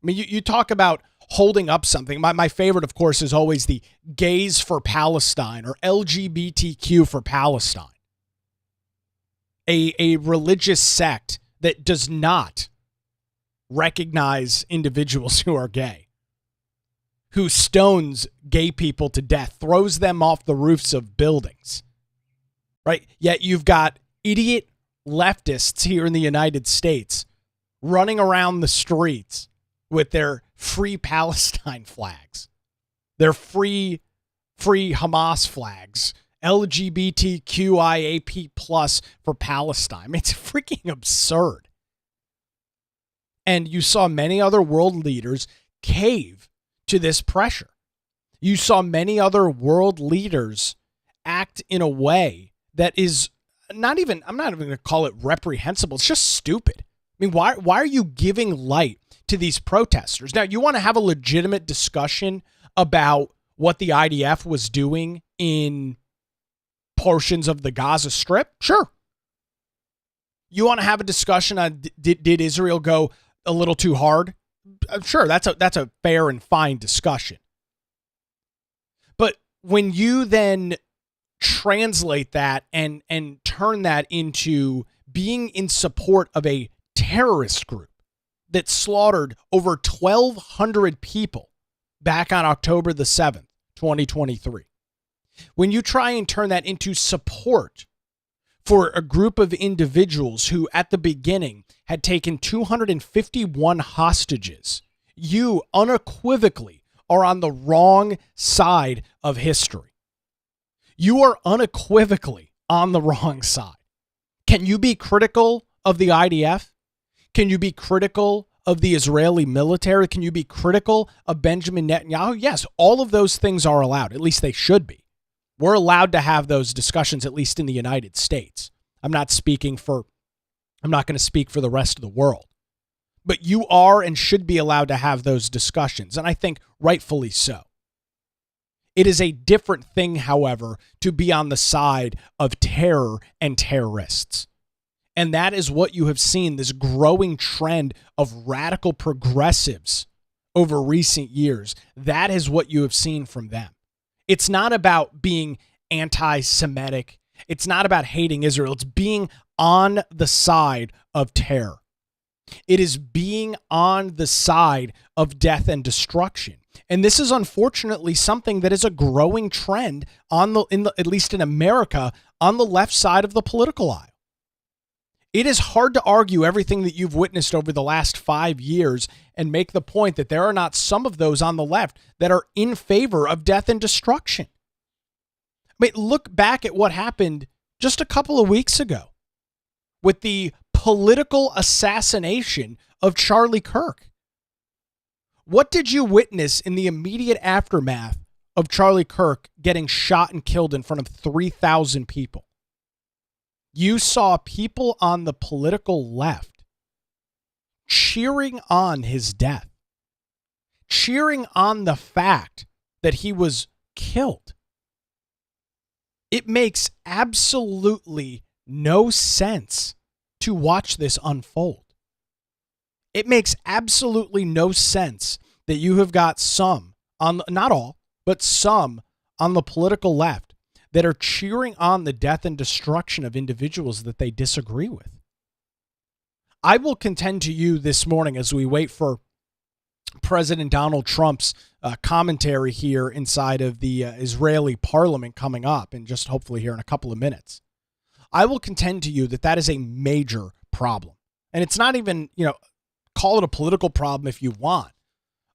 Speaker 1: I mean, you talk about holding up something. My favorite, of course, is always the Gays for Palestine or LGBTQ for Palestine. A religious sect that does not recognize individuals who are gay, who stones gay people to death, throws them off the roofs of buildings, right? Yet you've got idiot leftists here in the United States running around the streets with their free Palestine flags, their free Hamas flags, LGBTQIAP+ for Palestine. It's freaking absurd. And you saw many other world leaders cave to this pressure. You saw many other world leaders act in a way that is I'm not even going to call it reprehensible. It's just stupid. I mean, why are you giving light to these protesters? Now, you want to have a legitimate discussion about what the IDF was doing in portions of the Gaza Strip? Sure. You want to have a discussion on did Israel go a little too hard? Sure, that's a fair and fine discussion. But when you then translate that and turn that into being in support of a terrorist group that slaughtered over 1,200 people back on October the 7th, 2023. When you try and turn that into support for a group of individuals who at the beginning had taken 251 hostages, you unequivocally are on the wrong side of history. You are unequivocally on the wrong side. Can you be critical of the IDF? Can you be critical of the Israeli military? Can you be critical of Benjamin Netanyahu? Yes, all of those things are allowed. At least they should be. We're allowed to have those discussions, at least in the United States. I'm not going to speak for the rest of the world. But you are and should be allowed to have those discussions, and I think rightfully so. It is a different thing, however, to be on the side of terror and terrorists. And that is what you have seen, this growing trend of radical progressives over recent years. That is what you have seen from them. It's not about being anti-Semitic. It's not about hating Israel. It's being on the side of terror. It is being on the side of death and destruction. And this is unfortunately something that is a growing trend at least in America, on the left side of the political aisle. It is hard to argue everything that you've witnessed over the last 5 years and make the point that there are not some of those on the left that are in favor of death and destruction. I mean, look back at what happened just a couple of weeks ago with the political assassination of Charlie Kirk. What did you witness in the immediate aftermath of Charlie Kirk getting shot and killed in front of 3,000 people? You saw people on the political left cheering on his death, cheering on the fact that he was killed. It makes absolutely no sense to watch this unfold. It makes absolutely no sense that you have got some, not all, but some on the political left that are cheering on the death and destruction of individuals that they disagree with. I will contend to you this morning as we wait for President Donald Trump's commentary here inside of the Israeli parliament coming up, and just hopefully here in a couple of minutes. I will contend to you that that is a major problem. And it's not even, call it a political problem if you want.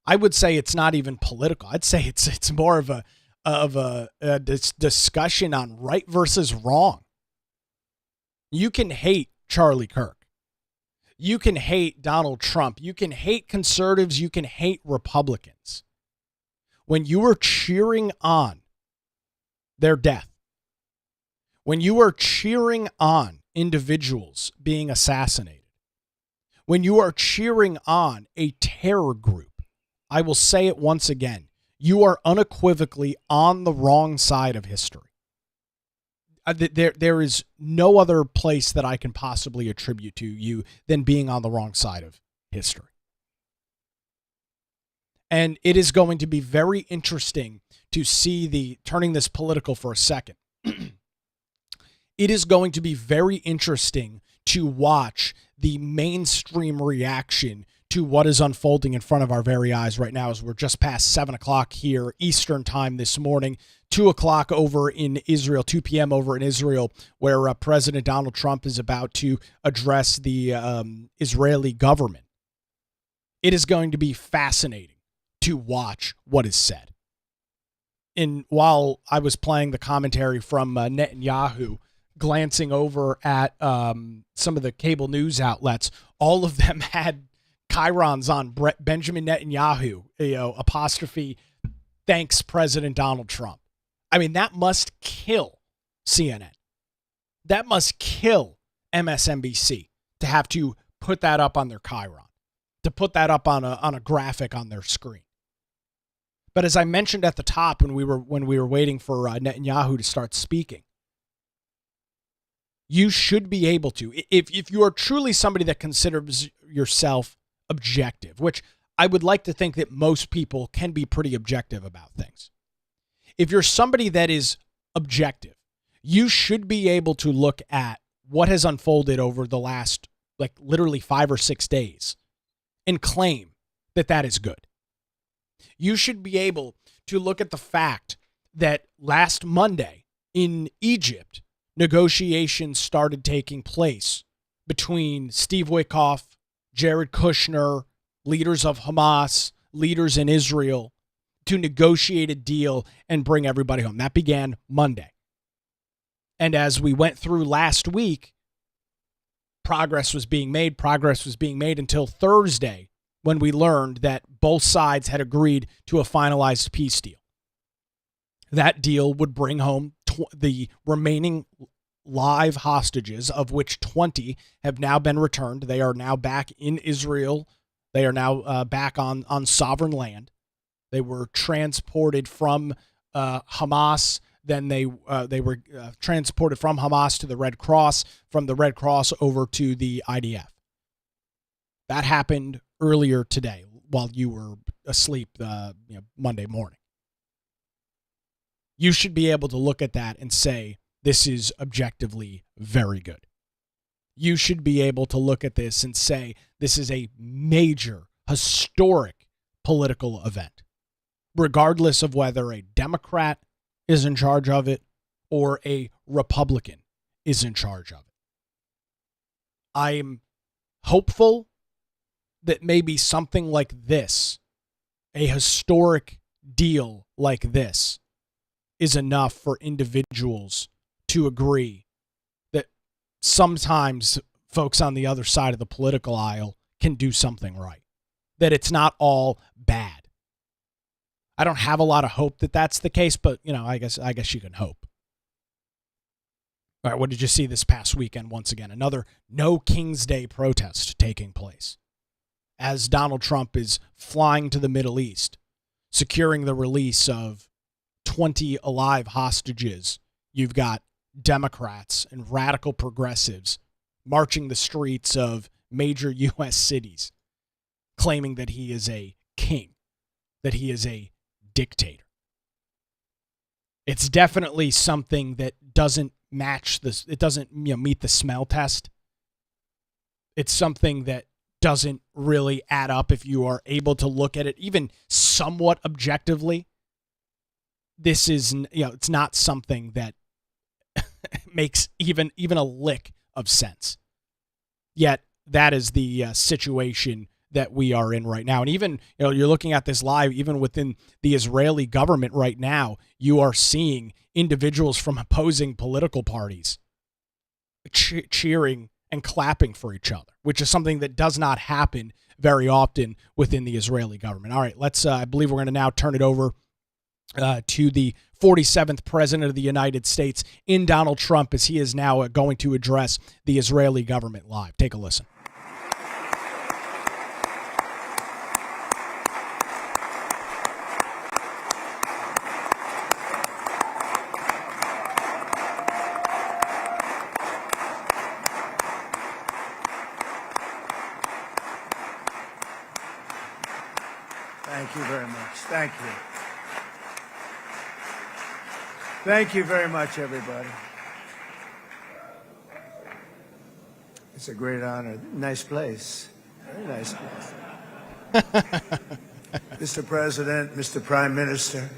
Speaker 1: I would say it's not even political. I'd say it's more of a discussion on right versus wrong. You can hate Charlie Kirk. You can hate Donald Trump. You can hate conservatives. You can hate Republicans. When you are cheering on their death, when you are cheering on individuals being assassinated, when you are cheering on a terror group, I will say it once again, you are unequivocally on the wrong side of history. There is no other place that I can possibly attribute to you than being on the wrong side of history. And it is going to be very interesting to see turning this political for a second. It is going to be very interesting to watch the mainstream reaction to what is unfolding in front of our very eyes right now, as we're just past 7 o'clock here Eastern time this morning, 2 o'clock over in Israel, 2 p.m. over in Israel, where President Donald Trump is about to address the Israeli government. It is going to be fascinating to watch what is said. And while I was playing the commentary from Netanyahu, glancing over at some of the cable news outlets, all of them had chyrons on Benjamin Netanyahu, apostrophe, thanks President Donald Trump. I mean, that must kill CNN. That must kill MSNBC to have to put that up on their chyron, to put that up on a graphic on their screen. But as I mentioned at the top when we were waiting for Netanyahu to start speaking, you should be able to, if you are truly somebody that considers yourself objective, which I would like to think that most people can be pretty objective about things. If you're somebody that is objective, you should be able to look at what has unfolded over the last, literally 5 or 6 days and claim that that is good. You should be able to look at the fact that last Monday in Egypt, negotiations started taking place between Steve Witkoff, Jared Kushner, leaders of Hamas, leaders in Israel, to negotiate a deal and bring everybody home. That began Monday. And as we went through last week, progress was being made until Thursday, when we learned that both sides had agreed to a finalized peace deal. That deal would bring home the remaining live hostages, of which 20 have now been returned. They are now back in Israel. They are now back on sovereign land. They were transported from Hamas. Then they were transported from Hamas to the Red Cross, from the Red Cross over to the IDF. That happened earlier today while you were asleep Monday morning. You should be able to look at that and say, this is objectively very good. You should be able to look at this and say, this is a major, historic political event. regardless of whether a Democrat is in charge of it or a Republican is in charge of it. I'm hopeful that maybe something like this, a historic deal like this, is enough for individuals to agree that sometimes folks on the other side of the political aisle can do something right, that it's not all bad. I don't have a lot of hope that that's the case, but I guess you can hope. All right, what did you see this past weekend? Once again, another No King's Day protest taking place as Donald Trump is flying to the Middle East, securing the release of 20 alive hostages. You've got Democrats and radical progressives marching the streets of major U.S. cities, claiming that he is a king, that he is a dictator. It's definitely something that doesn't match this. It doesn't meet the smell test. It's something that doesn't really add up if you are able to look at it even somewhat objectively. This is, it's not something that makes even a lick of sense. Yet that is the situation that we are in right now. And even, you're looking at this live, even within the Israeli government right now, you are seeing individuals from opposing political parties cheering and clapping for each other, which is something that does not happen very often within the Israeli government. All right, I believe we're going to now turn it over to the 47th president of the United States in Donald Trump, as he is now going to address the Israeli government live. Take a listen.
Speaker 6: Thank you very much. Thank you. Thank you very much, everybody. It's a great honor. Nice place. Very nice place. Mr. President, Mr. Prime Minister,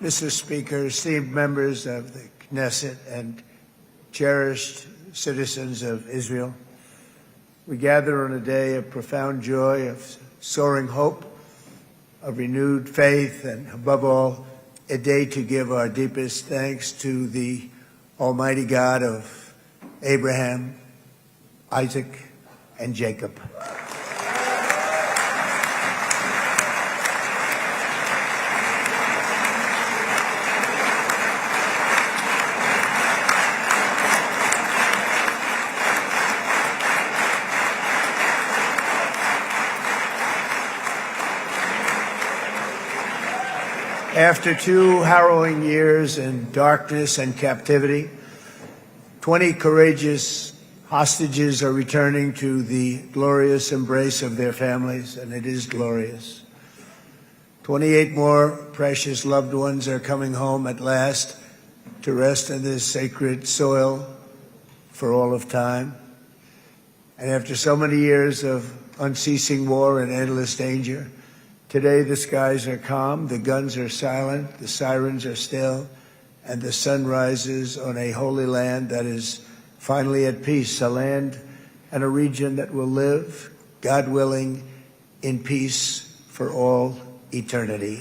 Speaker 6: Mr. Speaker, esteemed members of the Knesset, and cherished citizens of Israel, we gather on a day of profound joy, of soaring hope, of renewed faith, and above all, a day to give our deepest thanks to the Almighty God of Abraham, Isaac, and Jacob. After 2 harrowing years in darkness and captivity, 20 courageous hostages are returning to the glorious embrace of their families, and it is glorious. 28 more precious loved ones are coming home at last to rest in this sacred soil for all of time. And after so many years of unceasing war and endless danger, today the skies are calm, the guns are silent, the sirens are still, and the sun rises on a holy land that is finally at peace, a land and a region that will live, God willing, in peace for all eternity.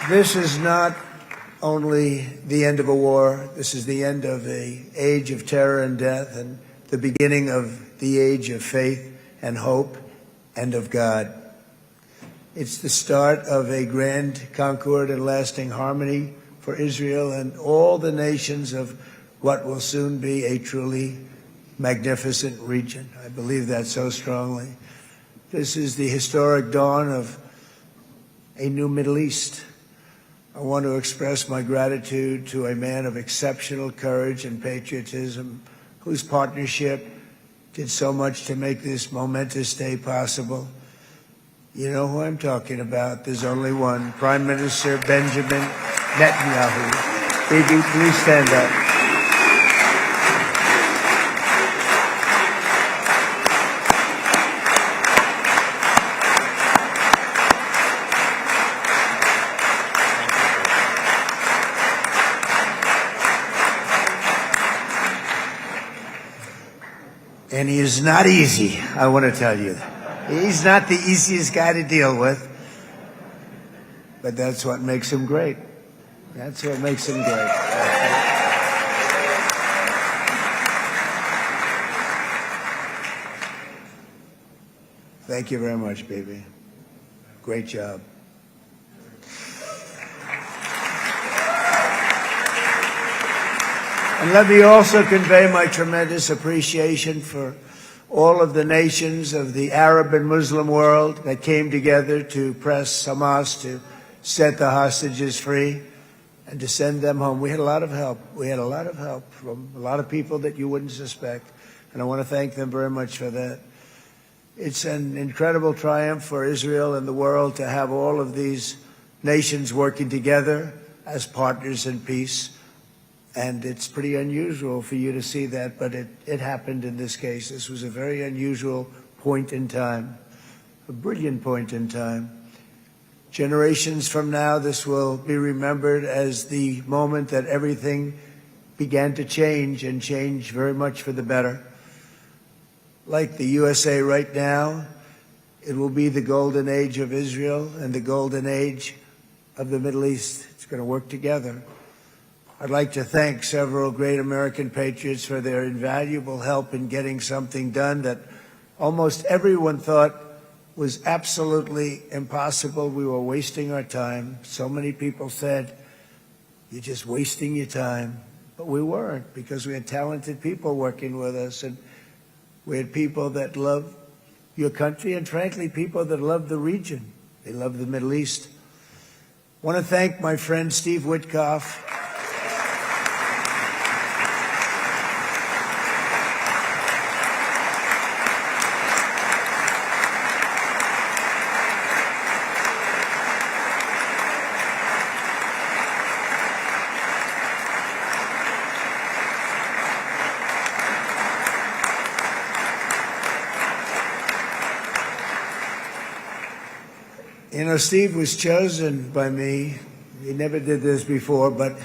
Speaker 6: This is not only the end of a war, this is the end of an age of terror and death, and the beginning of the age of faith and hope and of God. It's the start of a grand concord and lasting harmony for Israel and all the nations of what will soon be a truly magnificent region. I believe that so strongly. This is the historic dawn of a new Middle East. I want to express my gratitude to a man of exceptional courage and patriotism, whose partnership did so much to make this momentous day possible. You know who I'm talking about. There's only one, Prime Minister Benjamin Netanyahu. Bibi, please stand up. And he is not easy, I want to tell you. He's not the easiest guy to deal with. But that's what makes him great. That's what makes him great. Thank you very much, baby. Great job. And let me also convey my tremendous appreciation for all of the nations of the Arab and Muslim world that came together to press Hamas to set the hostages free and to send them home. We had a lot of help. We had a lot of help from a lot of people that you wouldn't suspect, and I want to thank them very much for that. It's an incredible triumph for Israel and the world to have all of these nations working together as partners in peace. And it's pretty unusual for you to see that, but it happened in this case. This was a very unusual point in time, a brilliant point in time. Generations from now, this will be remembered as the moment that everything began to change, and change very much for the better. Like the USA right now, it will be the golden age of Israel and the golden age of the Middle East. It's going to work together. I'd like to thank several great American patriots for their invaluable help in getting something done that almost everyone thought was absolutely impossible. We were wasting our time. So many people said, "You're just wasting your time." But we weren't, because we had talented people working with us, and we had people that love your country, and frankly, people that love the region. They love the Middle East. I want to thank my friend Steve Witkoff. You know, Steve was chosen by me. He never did this before, but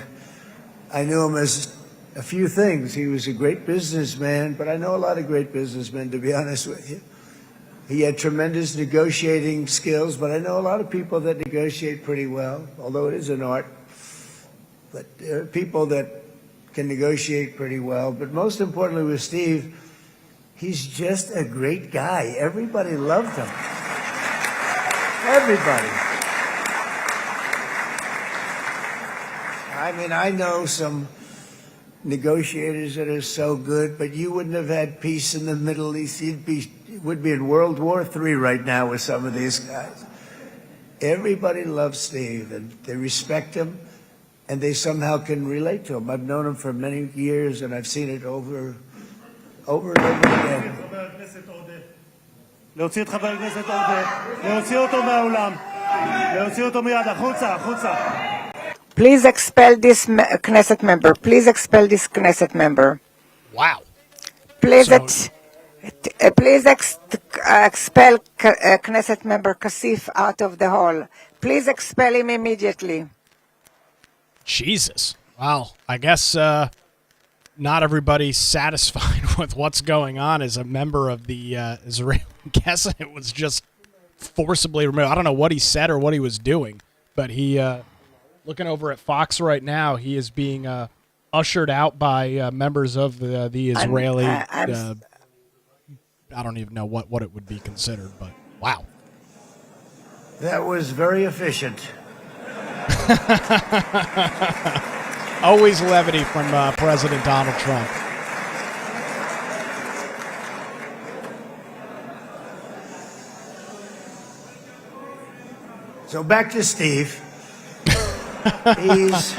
Speaker 6: I knew him as a few things. He was a great businessman, but I know a lot of great businessmen, to be honest with you. He had tremendous negotiating skills, but I know a lot of people that negotiate pretty well, although it is an art. But there are people that can negotiate pretty well. But most importantly with Steve, he's just a great guy. Everybody loved him. Everybody. I mean, I know some negotiators that are so good, but you wouldn't have had peace in the Middle East. Would be in World War III right now with some of these guys. Everybody loves Steve, and they respect him, and they somehow can relate to him. I've known him for many years, and I've seen it over and over again.
Speaker 4: להוציא את חבר הכנסת עודה, להוציא אותו מהאולם, להוציא אותו מיד, החוצה, החוצה.
Speaker 2: Please expel this Knesset member. Please expel this Knesset member.
Speaker 1: Wow.
Speaker 2: Please, expel Knesset member Kasif out of the hall. Please expel him immediately.
Speaker 1: Jesus. Wow. I guess not everybody's satisfied with what's going on as a member of the Israeli. I'm guessing it was just forcibly removed. I don't know what he said or what he was doing, but he, looking over at Fox right now, he is being ushered out by members of the Israeli. I don't even know what it would be considered, but wow.
Speaker 6: That was very efficient.
Speaker 1: Always levity from President Donald Trump.
Speaker 6: So back to Steve. He's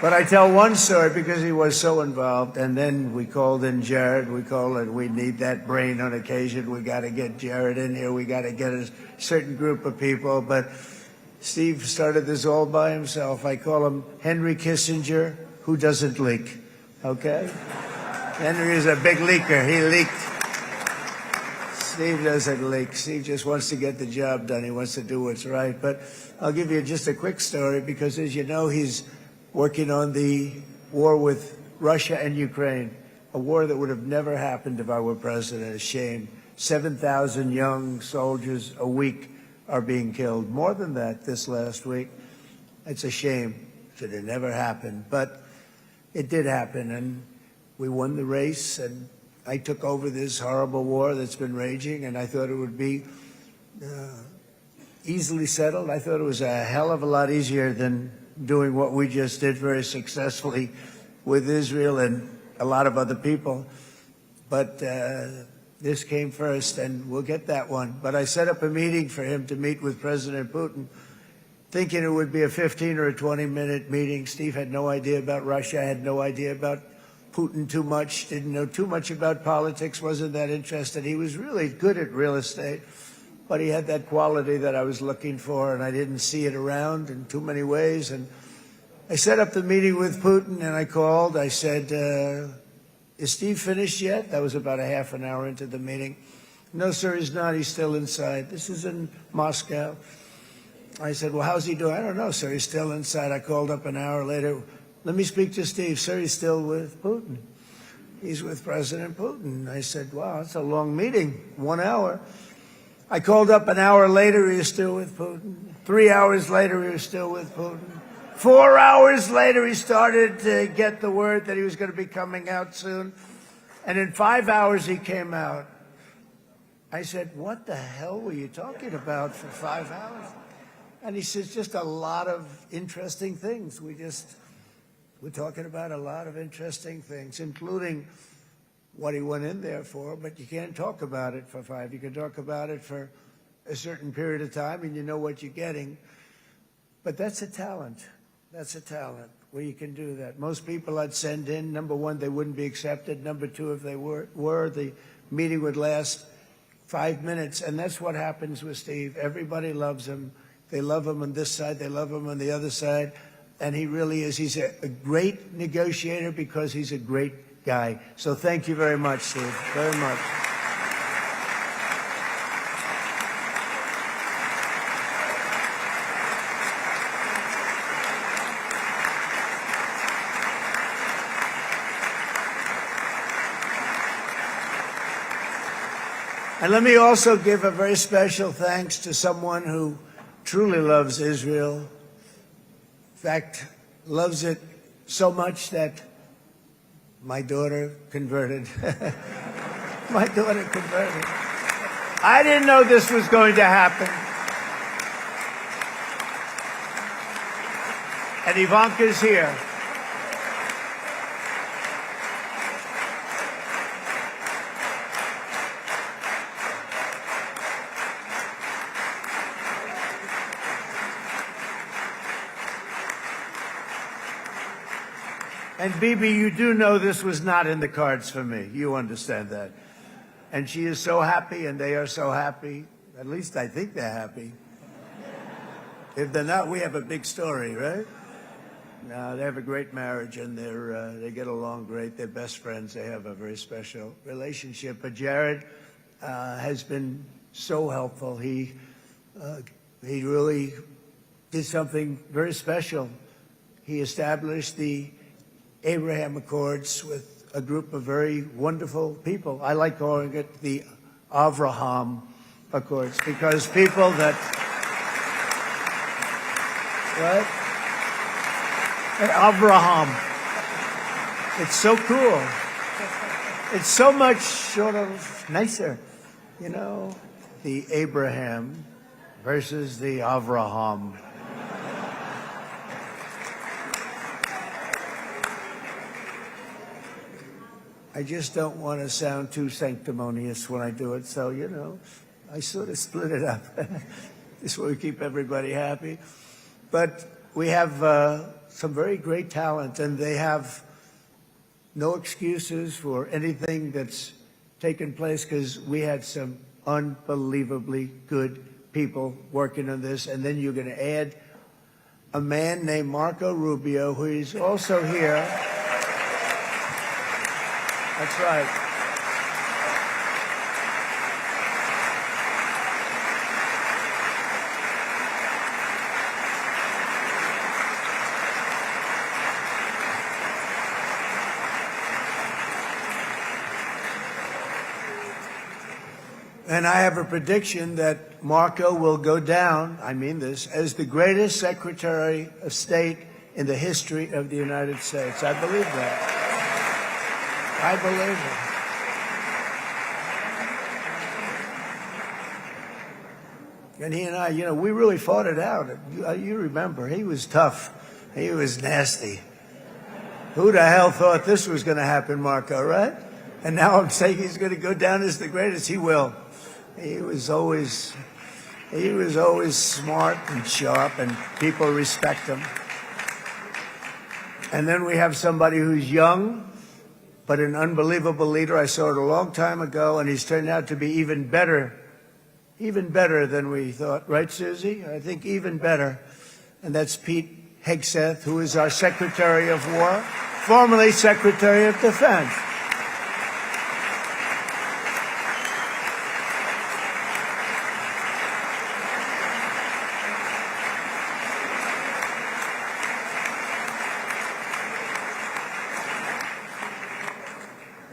Speaker 6: But I tell one story because he was so involved, and then we called in Jared. We need that brain on occasion. We got to get Jared in here. We got to get a certain group of people. But Steve started this all by himself. I call him Henry Kissinger, who doesn't leak. Okay? Henry is a big leaker. He leaked. Steve doesn't leak. Steve just wants to get the job done. He wants to do what's right. But I'll give you just a quick story because, as you know, he's working on the war with Russia and Ukraine, a war that would have never happened if I were president. A shame. 7,000 young soldiers a week are being killed. More than that this last week. It's a shame. Should have never happened. But it did happen, and we won the race, and I took over this horrible war that's been raging, and I thought it would be easily settled. I thought it was a hell of a lot easier than doing what we just did very successfully with Israel and a lot of other people. But this came first, and we'll get that one. But I set up a meeting for him to meet with President Putin, thinking it would be a 15 or a 20-minute meeting. Steve had no idea about Russia, had no idea about Putin too much, didn't know too much about politics, wasn't that interested. He was really good at real estate, but he had that quality that I was looking for, and I didn't see it around in too many ways. And I set up the meeting with Putin, and I called. I said, is Steve finished yet? That was about a half an hour into the meeting. No, sir, he's not. He's still inside. This is in Moscow. I said, well, how's he doing? I don't know, sir. He's still inside. I called up an hour later. Let me speak to Steve. Sir, he's still with Putin. He's with President Putin. I said, wow, that's a long meeting, 1 hour. I called up an hour later. He was still with Putin. 3 hours later, he was still with Putin. 4 hours later, he started to get the word that he was going to be coming out soon. And in 5 hours, he came out. I said, what the hell were you talking about for 5 hours? And he says, just a lot of interesting things. We're talking about a lot of interesting things, including what he went in there for, but you can't talk about it for 5. You can talk about it for a certain period of time, and you know what you're getting. But that's a talent. That's a talent, where you can do that. Most people I'd send in, number one, they wouldn't be accepted. Number two, if they were, the meeting would last 5 minutes, and that's what happens with Steve. Everybody loves him. They love him on this side. They love him on the other side. And he really is. He's a great negotiator because he's a great guy. So thank you very much, Steve, very much. And let me also give a very special thanks to someone who truly loves Israel. In fact, loves it so much that my daughter converted. My daughter converted. I didn't know this was going to happen. And Ivanka's here. And Bibi, you do know this was not in the cards for me. You understand that. And she is so happy, and they are so happy. At least I think they're happy. If they're not, we have a big story, right? No, they have a great marriage, and they get along great. They're best friends. They have a very special relationship. But Jared has been so helpful. He really did something very special. He established the Abraham Accords with a group of very wonderful people. I like calling it the Avraham Accords because people that, right? Avraham. It's so cool. It's so much sort of nicer, you know, the Abraham versus the Avraham. I just don't want to sound too sanctimonious when I do it, so, you know, I sort of split it up. This way we keep everybody happy. But we have some very great talent, and they have no excuses for anything that's taken place because we had some unbelievably good people working on this. And then you're going to add a man named Marco Rubio, who is also here. That's right. And I have a prediction that Marco will go down, I mean this, as the greatest Secretary of State in the history of the United States. I believe that. I believe it. And he and I, we really fought it out. You remember, he was tough. He was nasty. Who the hell thought this was going to happen, Marco, right? And now I'm saying he's going to go down as the greatest. He will. He was always smart and sharp, and people respect him. And then we have somebody who's young, but an unbelievable leader. I saw it a long time ago, and he's turned out to be even better than we thought. Right, Susie? I think even better. And that's Pete Hegseth, who is our Secretary of War, formerly Secretary of Defense.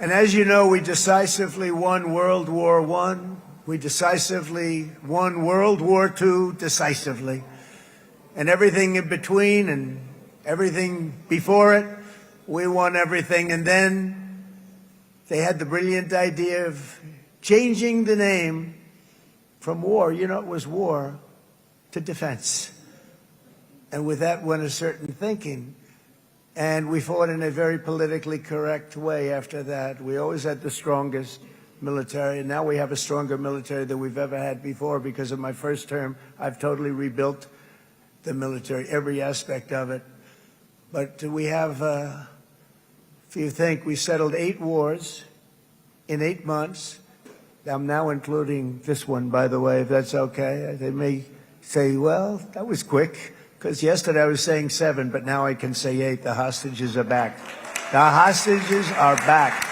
Speaker 6: And as you know, we decisively won World War I. We decisively won World War II decisively. And everything in between and everything before it, we won everything. And then they had the brilliant idea of changing the name from war, it was war, to defense. And with that went a certain thinking. And we fought in a very politically correct way after that. We always had the strongest military, and now we have a stronger military than we've ever had before. Because of my first term, I've totally rebuilt the military, every aspect of it. But we have, if you think, we settled 8 wars in 8 months. I'm now including this one, by the way, if that's okay. They may say, well, that was quick. Because yesterday I was saying 7, but now I can say 8. The hostages are back. The hostages are back.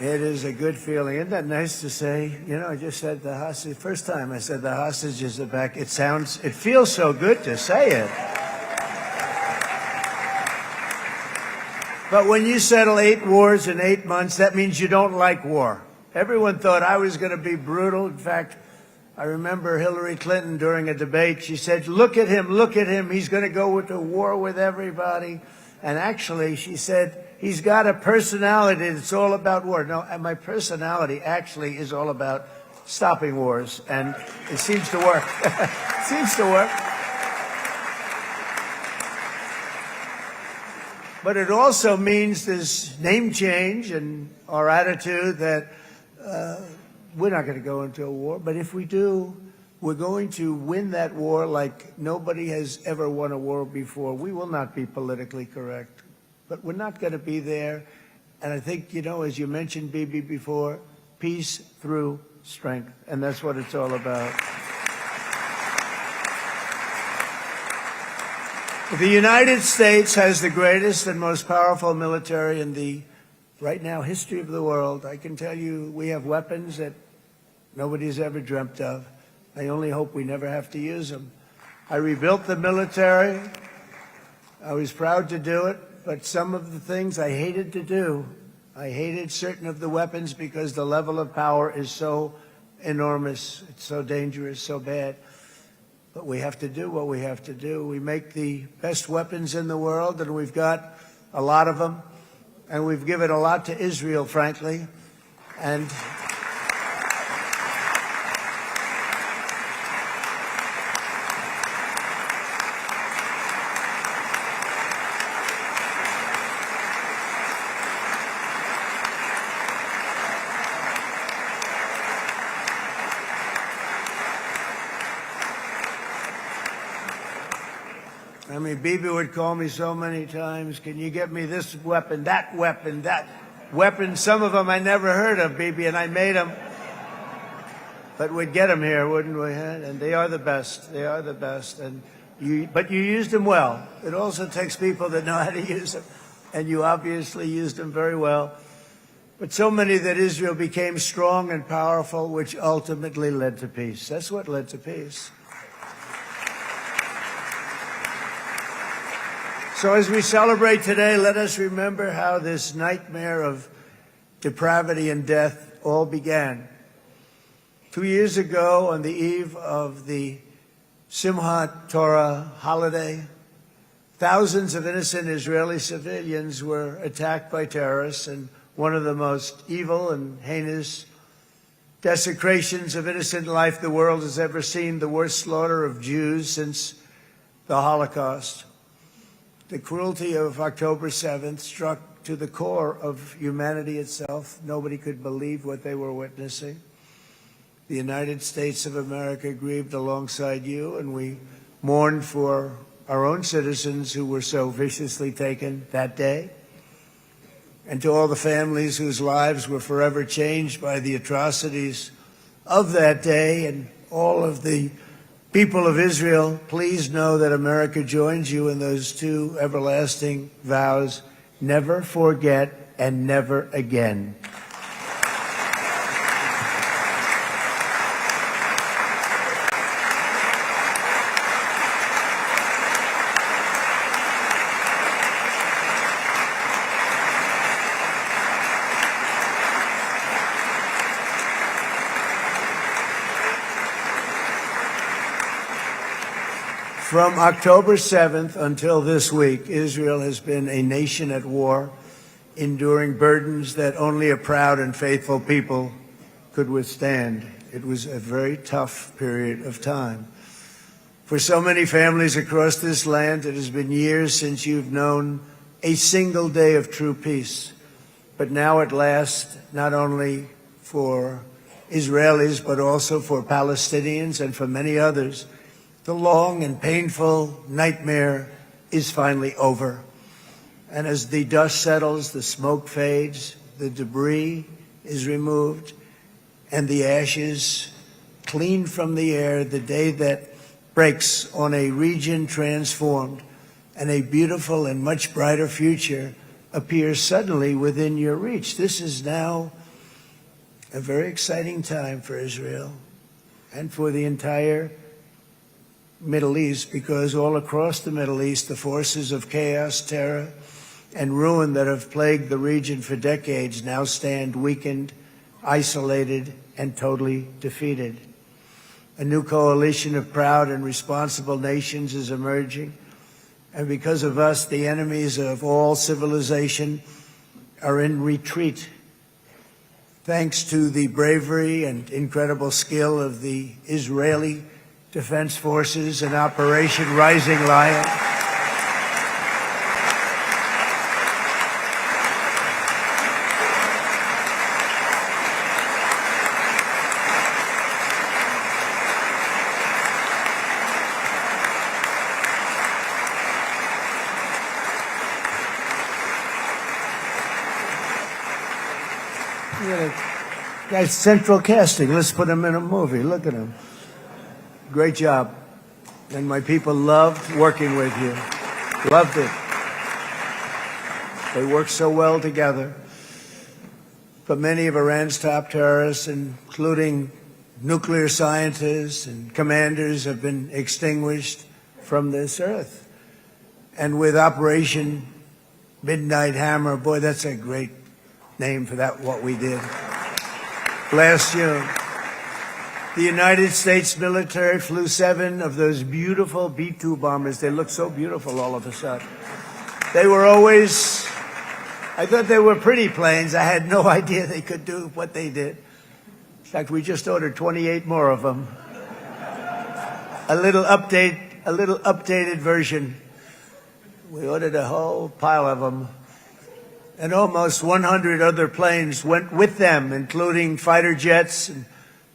Speaker 6: It is a good feeling. Isn't that nice to say? I just said the hostage. First time I said the hostages are back. It feels so good to say it. But when you settle 8 wars in 8 months, that means you don't like war. Everyone thought I was going to be brutal. In fact, I remember Hillary Clinton during a debate, she said, look at him. He's going to go into war with everybody. And actually, she said, he's got a personality that's all about war. No, and my personality actually is all about stopping wars. And it seems to work. It seems to work. But it also means this name change and our attitude that we're not going to go into a war. But if we do, we're going to win that war like nobody has ever won a war before. We will not be politically correct, but we're not going to be there. And I think, as you mentioned, Bibi, before, peace through strength. And that's what it's all about. The United States has the greatest and most powerful military in the, right now, history of the world. I can tell you we have weapons that nobody's ever dreamt of. I only hope we never have to use them. I rebuilt the military. I was proud to do it, but some of the things I hated to do. I hated certain of the weapons because the level of power is so enormous. It's so dangerous, so bad. But we have to do what we have to do. We make the best weapons in the world, and we've got a lot of them. And we've given a lot to Israel, frankly. And Bibi would call me so many times, can you get me this weapon, that weapon, that weapon? Some of them I never heard of, Bibi, and I made them. But we'd get them here, wouldn't we? And they are the best. They are the best. And But you used them well. It also takes people that know how to use them, and you obviously used them very well. But so many that Israel became strong and powerful, which ultimately led to peace. That's what led to peace. So as we celebrate today, let us remember how this nightmare of depravity and death all began. 2 years ago, on the eve of the Simchat Torah holiday, thousands of innocent Israeli civilians were attacked by terrorists, and one of the most evil and heinous desecrations of innocent life the world has ever seen, the worst slaughter of Jews since the Holocaust. The cruelty of October 7th struck to the core of humanity itself. Nobody could believe what they were witnessing. The United States of America grieved alongside you, and we mourned for our own citizens who were so viciously taken that day. And to all the families whose lives were forever changed by the atrocities of that day, and all of the people of Israel, please know that America joins you in those two everlasting vows: never forget and never again. From October 7th until this week, Israel has been a nation at war, enduring burdens that only a proud and faithful people could withstand. It was a very tough period of time. For so many families across this land, it has been years since you've known a single day of true peace. But now at last, not only for Israelis, but also for Palestinians and for many others, the long and painful nightmare is finally over. And as the dust settles, the smoke fades, the debris is removed, and the ashes cleaned from the air, the day that breaks on a region transformed, and a beautiful and much brighter future appears suddenly within your reach. This is now a very exciting time for Israel and for the entire Middle East, because all across the Middle East, the forces of chaos, terror, and ruin that have plagued the region for decades now stand weakened, isolated, and totally defeated. A new coalition of proud and responsible nations is emerging, and because of us, the enemies of all civilization are in retreat. Thanks to the bravery and incredible skill of the Israeli Defense Forces and Operation Rising Lion, guy's central casting. Let's put him in a movie. Look at him. Great job. And my people loved working with you. Loved it. They worked so well together. But many of Iran's top terrorists, including nuclear scientists and commanders, have been extinguished from this earth. And with Operation Midnight Hammer, boy, that's a great name for that, what we did last June. The United States military flew 7 of those beautiful B-2 bombers. They look so beautiful all of a sudden. They were always, I thought they were pretty planes. I had no idea they could do what they did. In fact, we just ordered 28 more of them. A little updated version. We ordered a whole pile of them. And almost 100 other planes went with them, including fighter jets. And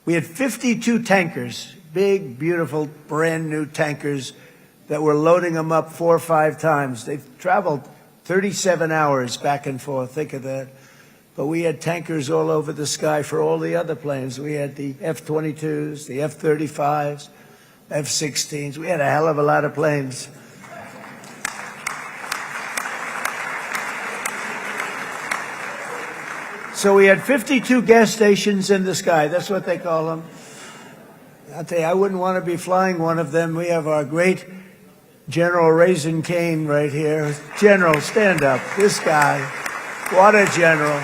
Speaker 6: we had 52 tankers, big, beautiful, brand new tankers that were loading them up 4 or 5 times. They've traveled 37 hours back and forth. Think of that. But we had tankers all over the sky for all the other planes. We had the F-22s, the F-35s, F-16s. We had a hell of a lot of planes. So we had 52 gas stations in the sky. That's what they call them. I'll tell you, I wouldn't want to be flying one of them. We have our great General Raisin Cain right here. General, stand up. This guy. What a general.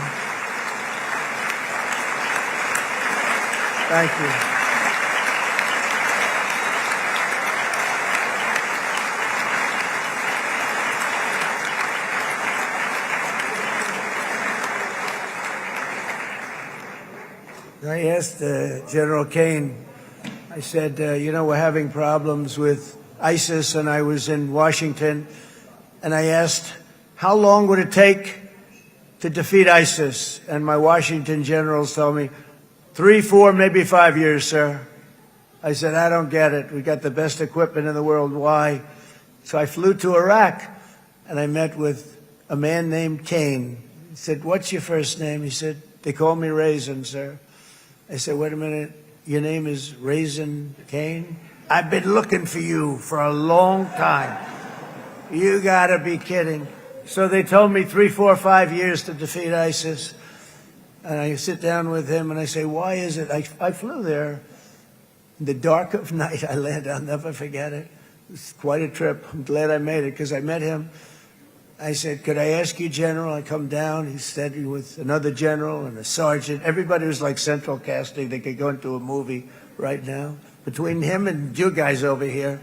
Speaker 6: Thank you. I asked General Cain, I said, we're having problems with ISIS, and I was in Washington, and I asked, how long would it take to defeat ISIS? And my Washington generals told me, 3, 4, maybe 5 years, sir. I said, I don't get it. We got the best equipment in the world. Why? So I flew to Iraq, and I met with a man named Cain. He said, what's your first name? He said, they call me Raisin, sir. I said, wait a minute, your name is Raisin Cain? I've been looking for you for a long time. You gotta be kidding. So they told me 3, 4, 5 years to defeat ISIS. And I sit down with him and I say, why is it? I flew there in the dark of night. I landed, I'll never forget it. It was quite a trip. I'm glad I made it because I met him. I said, could I ask you, General? I come down. He said with another general and a sergeant. Everybody was like central casting. They could go into a movie right now. Between him and you guys over here,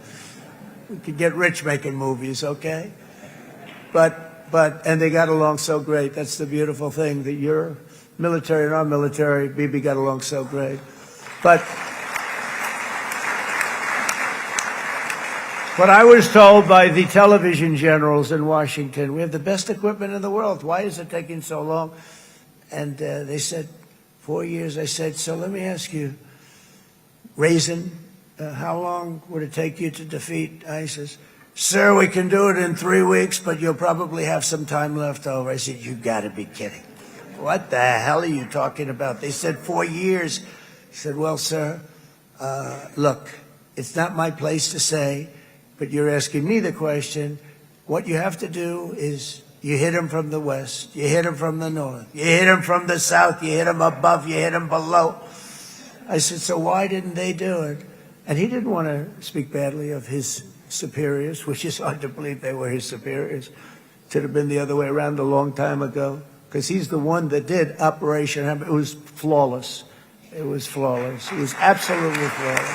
Speaker 6: we could get rich making movies, okay? And they got along so great. That's the beautiful thing, that your military and our military, Bibi, got along so great. But I was told by the television generals in Washington, we have the best equipment in the world. Why is it taking so long? And they said, 4 years. I said, so let me ask you, Raisin, how long would it take you to defeat ISIS? Sir, we can do it in 3 weeks, but you'll probably have some time left over. I said, you got to be kidding. What the hell are you talking about? They said 4 years. I said, well, sir, look, it's not my place to say, but you're asking me the question. What you have to do is you hit him from the west, you hit him from the north, you hit him from the south, you hit him above, you hit him below. I said, so why didn't they do it? And he didn't want to speak badly of his superiors, which is hard to believe they were his superiors. It should have been the other way around a long time ago, because he's the one that did Operation Hammer. It was flawless. It was flawless. It was absolutely flawless.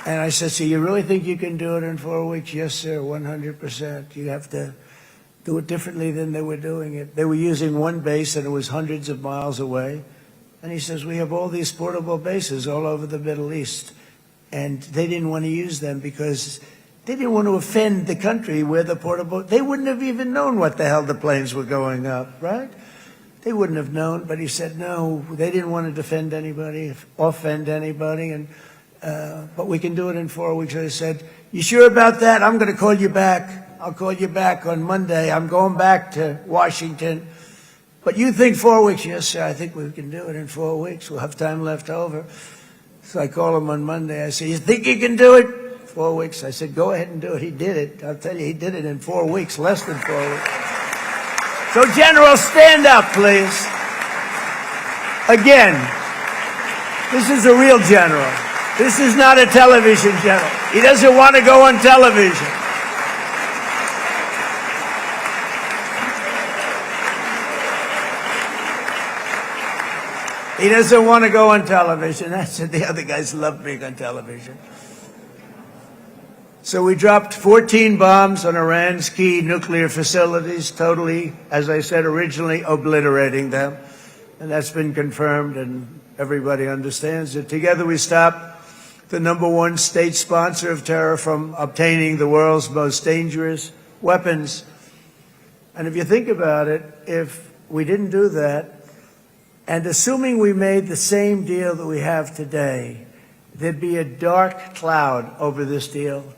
Speaker 6: And I said, so you really think you can do it in 4 weeks? Yes, sir, 100%. You have to do it differently than they were doing it. They were using one base, and it was hundreds of miles away. And he says, we have all these portable bases all over the Middle East. And they didn't want to use them because they didn't want to offend the country where the portable... They wouldn't have even known what the hell the planes were going up, right? They wouldn't have known. But he said, no, they didn't want to defend anybody, offend anybody. And but we can do it in 4 weeks. I said, you sure about that? I'm going to call you back. I'll call you back on Monday. I'm going back to Washington. But you think 4 weeks? Yes, sir, I think we can do it in 4 weeks. We'll have time left over. So I call him on Monday. I say, you think you can do it? 4 weeks. I said, go ahead and do it. He did it. I'll tell you, he did it in 4 weeks, less than 4 weeks. So, General, stand up, please. Again, this is a real general. This is not a television general. He doesn't want to go on television. He doesn't want to go on television. I said the other guys love being on television. So we dropped 14 bombs on Iran's key nuclear facilities, totally, as I said originally, obliterating them. And that's been confirmed, and everybody understands it. Together we stopped the #1 state sponsor of terror from obtaining the world's most dangerous weapons. And if you think about it, if we didn't do that, and assuming we made the same deal that we have today, there'd be a dark cloud over this deal.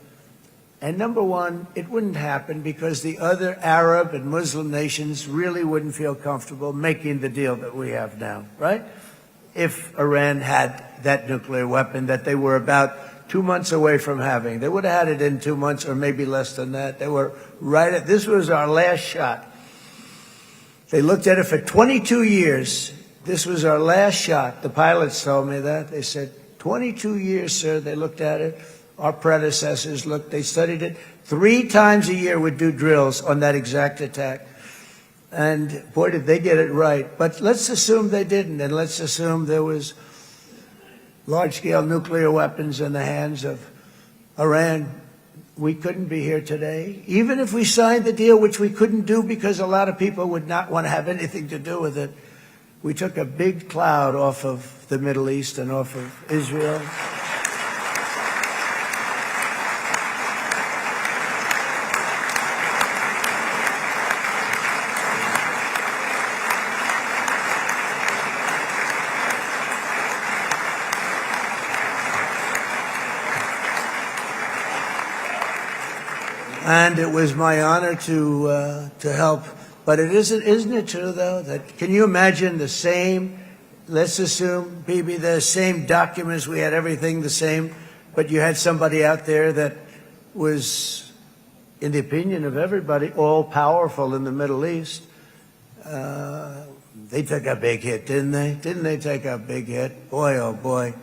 Speaker 6: And #1, it wouldn't happen because the other Arab and Muslim nations really wouldn't feel comfortable making the deal that we have now, right? if Iran had that nuclear weapon that they were about 2 months away from having. They would have had it in 2 months or maybe less than that. They were right at, this was our last shot. They looked at it for 22 years. This was our last shot. The pilots told me that. They said, 22 years, sir. They looked at it. Our predecessors looked, they studied it. 3 times a year would do drills on that exact attack. And boy, did they get it right. But let's assume they didn't, and let's assume there was large-scale nuclear weapons in the hands of Iran. We couldn't be here today. Even if we signed the deal, which we couldn't do because a lot of people would not want to have anything to do with it, we took a big cloud off of the Middle East and off of Israel. And it was my honor to help. But isn't it true, though, that can you imagine the same, let's assume, Bibi, the same documents, we had everything the same, but you had somebody out there that was, in the opinion of everybody, all-powerful in the Middle East. They took a big hit, didn't they? Didn't they take a big hit? Boy, oh boy.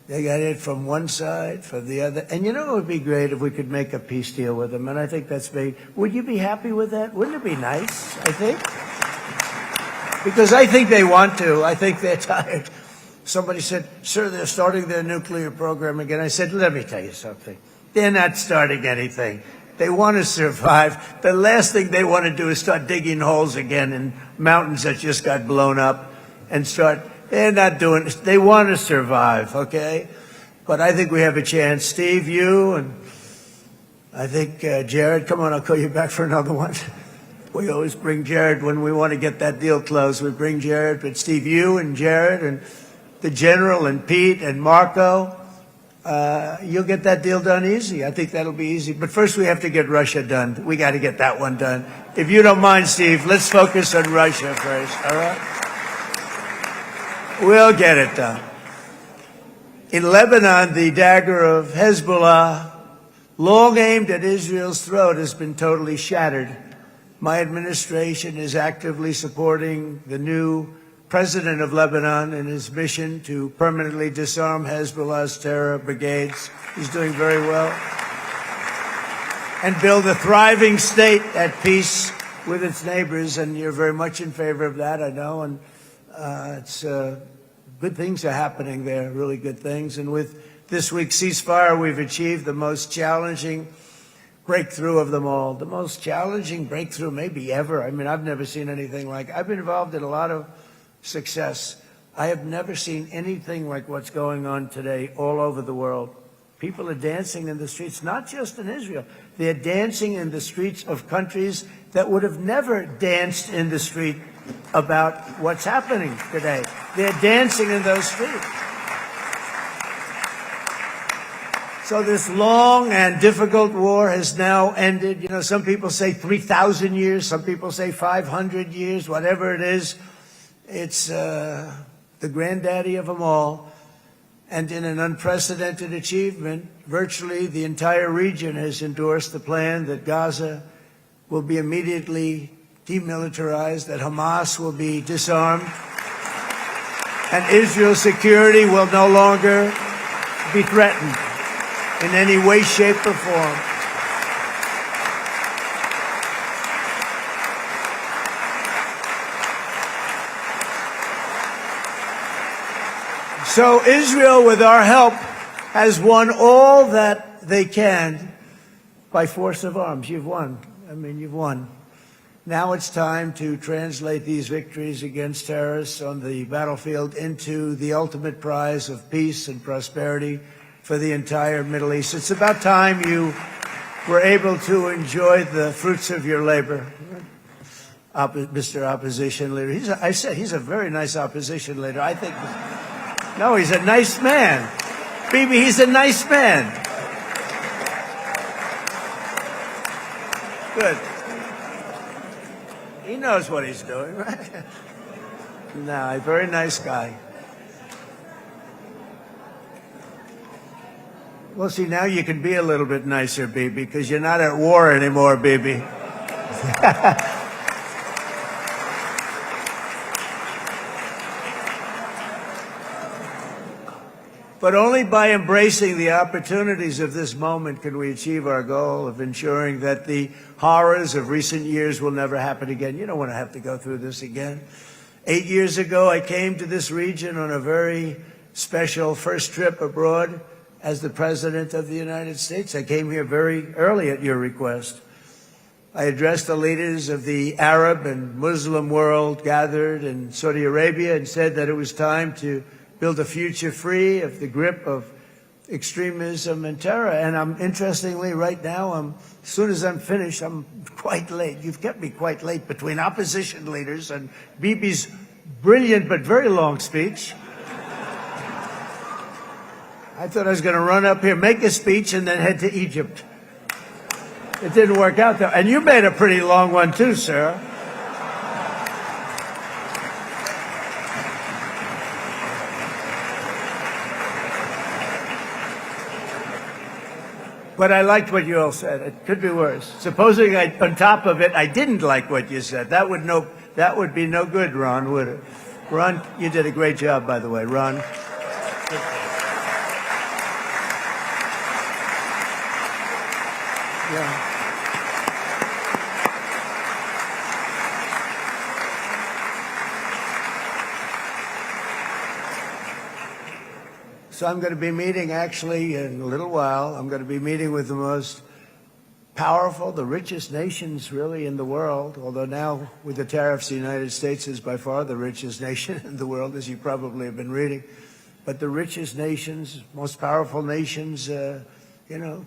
Speaker 6: They got it from one side, from the other. And you know it would be great if we could make a peace deal with them, and I think that's big. Would you be happy with that? Wouldn't it be nice, I think? Because I think they want to. I think they're tired. Somebody said, sir, they're starting their nuclear program again. I said, let me tell you something. They're not starting anything. They want to survive. The last thing they want to do is start digging holes again in mountains that just got blown up and start. They're not doing it. They want to survive, okay? But I think we have a chance. Steve, you, and I think Jared, come on, I'll call you back for another one. We always bring Jared when we want to get that deal closed. We bring Jared, but Steve, you and Jared and the General and Pete and Marco, you'll get that deal done easy. I think that'll be easy. But first we have to get Russia done. We got to get that one done. If you don't mind, Steve, let's focus on Russia first, all right? We'll get it done. In Lebanon, the dagger of Hezbollah, long aimed at Israel's throat, has been totally shattered. My administration is actively supporting the new president of Lebanon in his mission to permanently disarm Hezbollah's terror brigades. He's doing very well. And build a thriving state at peace with its neighbors. And you're very much in favor of that, I know. And it's good things are happening there, really good things. And with this week's ceasefire, we've achieved the most challenging breakthrough of them all. The most challenging breakthrough maybe ever. I mean, I've never seen anything like it. I've been involved in a lot of success. I have never seen anything like what's going on today all over the world. People are dancing in the streets, not just in Israel. They're dancing in the streets of countries that would have never danced in the street about what's happening today. They're dancing in those streets. So this long and difficult war has now ended. You know, some people say 3,000 years, some people say 500 years, whatever it is. It's the granddaddy of them all. And in an unprecedented achievement, virtually the entire region has endorsed the plan that Gaza will be immediately demilitarized, that Hamas will be disarmed, and Israel's security will no longer be threatened in any way, shape, or form. So Israel, with our help, has won all that they can by force of arms. You've won. I mean, you've won. Now it's time to translate these victories against terrorists on the battlefield into the ultimate prize of peace and prosperity for the entire Middle East. It's about time you were able to enjoy the fruits of your labor. Mr. Opposition Leader. I said he's a very nice opposition leader. I think. No, he's a nice man. Bibi, he's a nice man. Good. He knows what he's doing, right? No, a very nice guy. Well, see, now you can be a little bit nicer, Bibi, because you're not at war anymore, Bibi. But only by embracing the opportunities of this moment can we achieve our goal of ensuring that the horrors of recent years will never happen again. You don't want to have to go through this again. 8 years ago, I came to this region on a very special first trip abroad as the President of the United States. I came here very early at your request. I addressed the leaders of the Arab and Muslim world gathered in Saudi Arabia and said that it was time to build a future free of the grip of extremism and terror. And interestingly, right now, as soon as I'm finished, I'm quite late. You've kept me quite late between opposition leaders and Bibi's brilliant but very long speech. I thought I was going to run up here, make a speech, and then head to Egypt. It didn't work out, though. And you made a pretty long one, too, sir. But I liked what you all said. It could be worse. Supposing on top of it, I didn't like what you said. That would be no good, Ron, would it? Ron, you did a great job, by the way, Ron. Yeah. So I'm going to be meeting, actually, in a little while, I'm going to be meeting with the most powerful, the richest nations, really, in the world, although now, with the tariffs, the United States is by far the richest nation in the world, as you probably have been reading. But the richest nations, most powerful nations,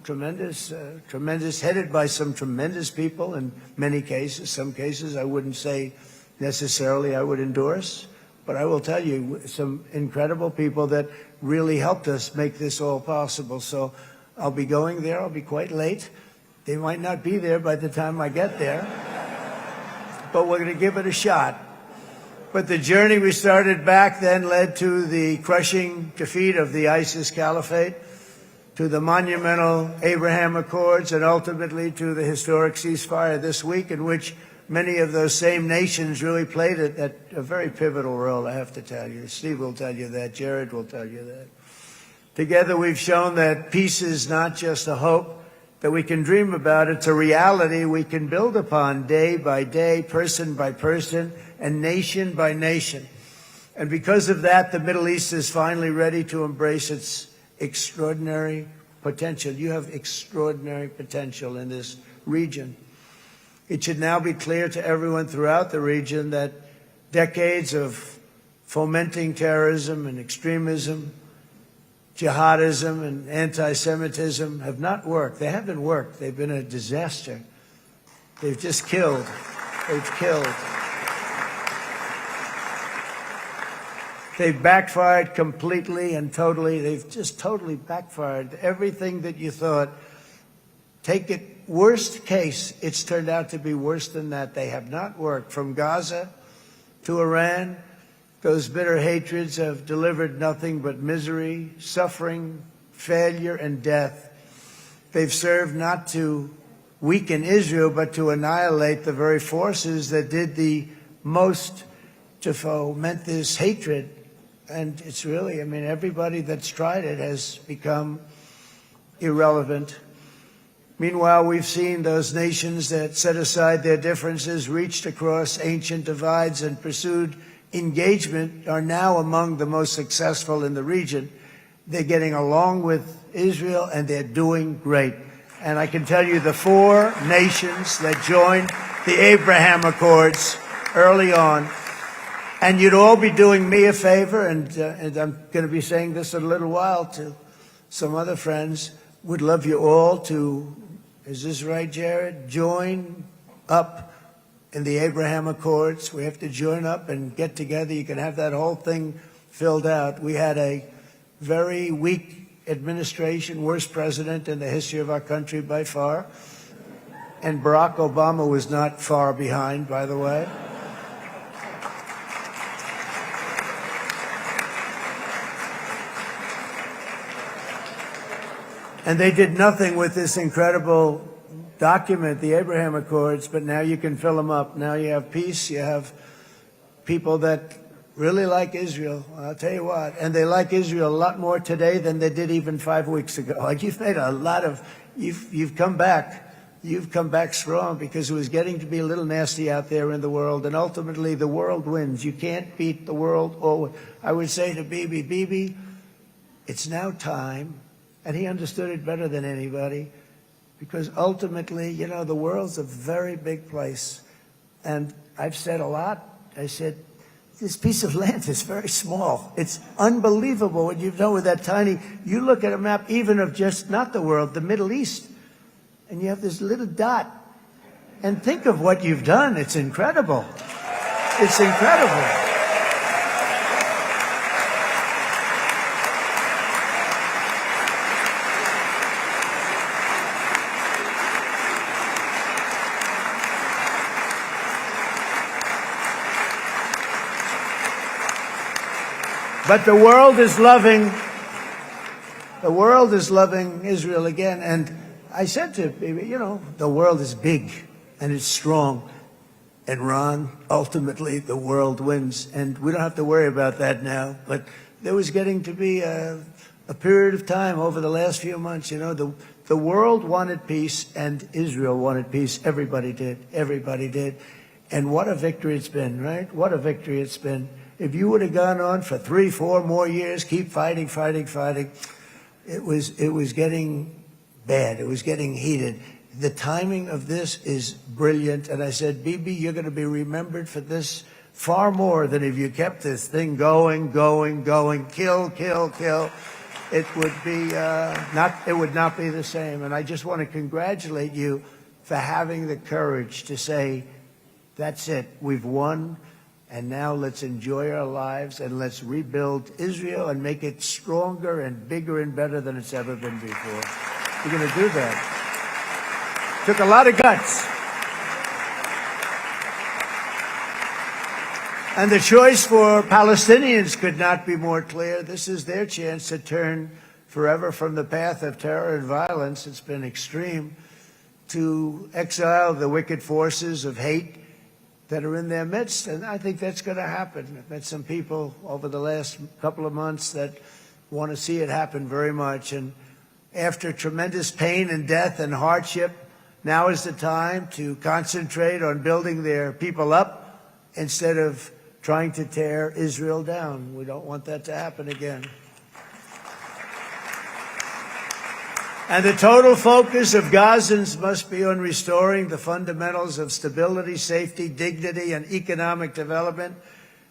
Speaker 6: tremendous, headed by some tremendous people in many cases. Some cases I wouldn't say necessarily I would endorse. But I will tell you, some incredible people that really helped us make this all possible. So I'll be going there. I'll be quite late. They might not be there by the time I get there. But we're going to give it a shot. But the journey we started back then led to the crushing defeat of the ISIS caliphate, to the monumental Abraham Accords, and ultimately to the historic ceasefire this week, in which many of those same nations really played a very pivotal role, I have to tell you. Steve will tell you that. Jared will tell you that. Together we've shown that peace is not just a hope that we can dream about. It's a reality we can build upon day by day, person by person, and nation by nation. And because of that, the Middle East is finally ready to embrace its extraordinary potential. You have extraordinary potential in this region. It should now be clear to everyone throughout the region that decades of fomenting terrorism and extremism, jihadism and anti-Semitism have not worked. They haven't worked. They've been a disaster. They've just killed. They've killed. They've backfired completely and totally. They've just totally backfired. Everything that you thought, take it worst case, it's turned out to be worse than that. They have not worked. From Gaza to Iran, those bitter hatreds have delivered nothing but misery, suffering, failure, and death. They've served not to weaken Israel, but to annihilate the very forces that did the most to foment this hatred. And it's really, everybody that's tried it has become irrelevant. Meanwhile, we've seen those nations that set aside their differences, reached across ancient divides, and pursued engagement are now among the most successful in the region. They're getting along with Israel, and they're doing great. And I can tell you the 4 nations that joined the Abraham Accords early on, and you'd all be doing me a favor, and I'm going to be saying this in a little while to some other friends, would love you all to, is this right, Jared? Join up in the Abraham Accords. We have to join up and get together. You can have that whole thing filled out. We had a very weak administration, worst president in the history of our country by far. And Barack Obama was not far behind, by the way. And they did nothing with this incredible document, the Abraham Accords, but now you can fill them up. Now you have peace, you have people that really like Israel. I'll tell you what, and they like Israel a lot more today than they did even 5 weeks ago. Like you've made a lot of, you've come back. You've come back strong because it was getting to be a little nasty out there in the world, and ultimately the world wins. You can't beat the world. Or I would say to Bibi, it's now time, and he understood it better than anybody, because ultimately, you know, the world's a very big place. And I've said a lot. I said, this piece of land is very small. It's unbelievable what you've done with that tiny, you look at a map even of just, not the world, the Middle East, and you have this little dot. And think of what you've done. It's incredible. It's incredible. But the world is loving Israel again. And I said to Bibi, you know, the world is big and it's strong. And Ron, ultimately, the world wins. And we don't have to worry about that now. But there was getting to be a period of time over the last few months, you know, the world wanted peace and Israel wanted peace. Everybody did. Everybody did. And what a victory it's been, right? What a victory it's been. If you would have gone on for 3-4 more years, keep fighting, it was getting bad. It was getting heated. The timing of this is brilliant. And I said, Bibi, you're going to be remembered for this far more than if you kept this thing going, kill. It would be it would not be the same. And I just want to congratulate you for having the courage to say, that's it, we've won. And now let's enjoy our lives and let's rebuild Israel and make it stronger and bigger and better than it's ever been before. We're going to do that. Took a lot of guts. And the choice for Palestinians could not be more clear. This is their chance to turn forever from the path of terror and violence. It's been extreme, to exile the wicked forces of hate that are in their midst. And I think that's going to happen. I've met some people over the last couple of months that want to see it happen very much. And after tremendous pain and death and hardship, now is the time to concentrate on building their people up instead of trying to tear Israel down. We don't want that to happen again. And the total focus of Gazans must be on restoring the fundamentals of stability, safety, dignity, and economic development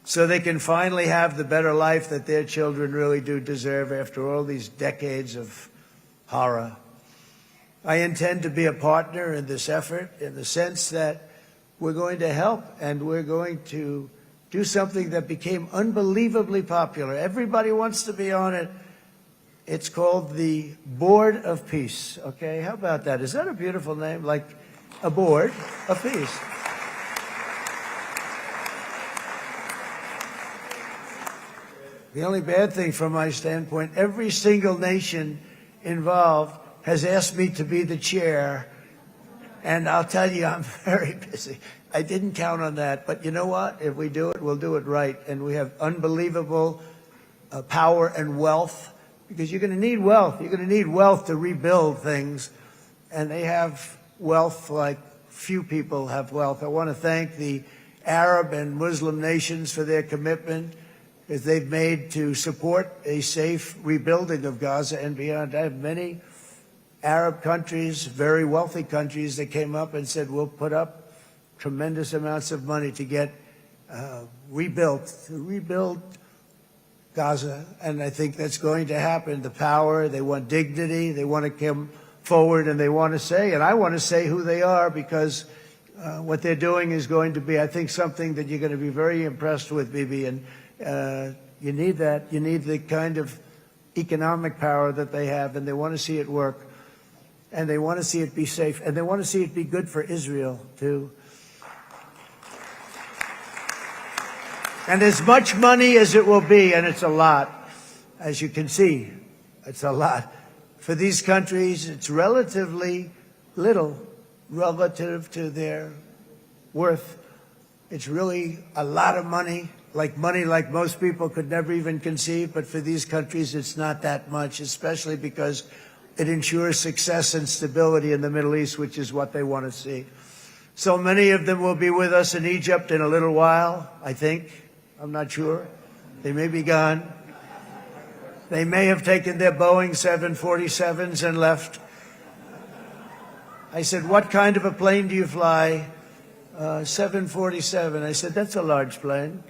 Speaker 6: so they can finally have the better life that their children really do deserve after all these decades of horror. I intend to be a partner in this effort in the sense that we're going to help and we're going to do something that became unbelievably popular. Everybody wants to be on it. It's called the Board of Peace, okay? How about that? Is that a beautiful name? Like a board of peace. The only bad thing from my standpoint, every single nation involved has asked me to be the chair, and I'll tell you, I'm very busy. I didn't count on that, but you know what? If we do it, we'll do it right, and we have unbelievable power and wealth, because you're going to need wealth. You're going to need wealth to rebuild things, and they have wealth like few people have wealth. I want to thank the Arab and Muslim nations for their commitment as they've made to support a safe rebuilding of Gaza and beyond. I have many Arab countries, very wealthy countries, that came up and said, we'll put up tremendous amounts of money to get rebuild Gaza. And I think that's going to happen. The power, they want dignity, they want to come forward, and they want to say, and I want to say who they are, because what they're doing is going to be, I think, something that you're going to be very impressed with, Bibi. And you need that. You need the kind of economic power that they have, and they want to see it work. And they want to see it be safe. And they want to see it be good for Israel, too. And as much money as it will be, and it's a lot, as you can see, it's a lot, For these countries, it's relatively little relative to their worth. It's really a lot of money like most people could never even conceive, but for these countries, it's not that much, especially because it ensures success and stability in the Middle East, which is what they want to see. So many of them will be with us in Egypt in a little while, I think. I'm not sure. They may be gone. They may have taken their Boeing 747s and left. I said, what kind of a plane do you fly? 747. I said, that's a large plane.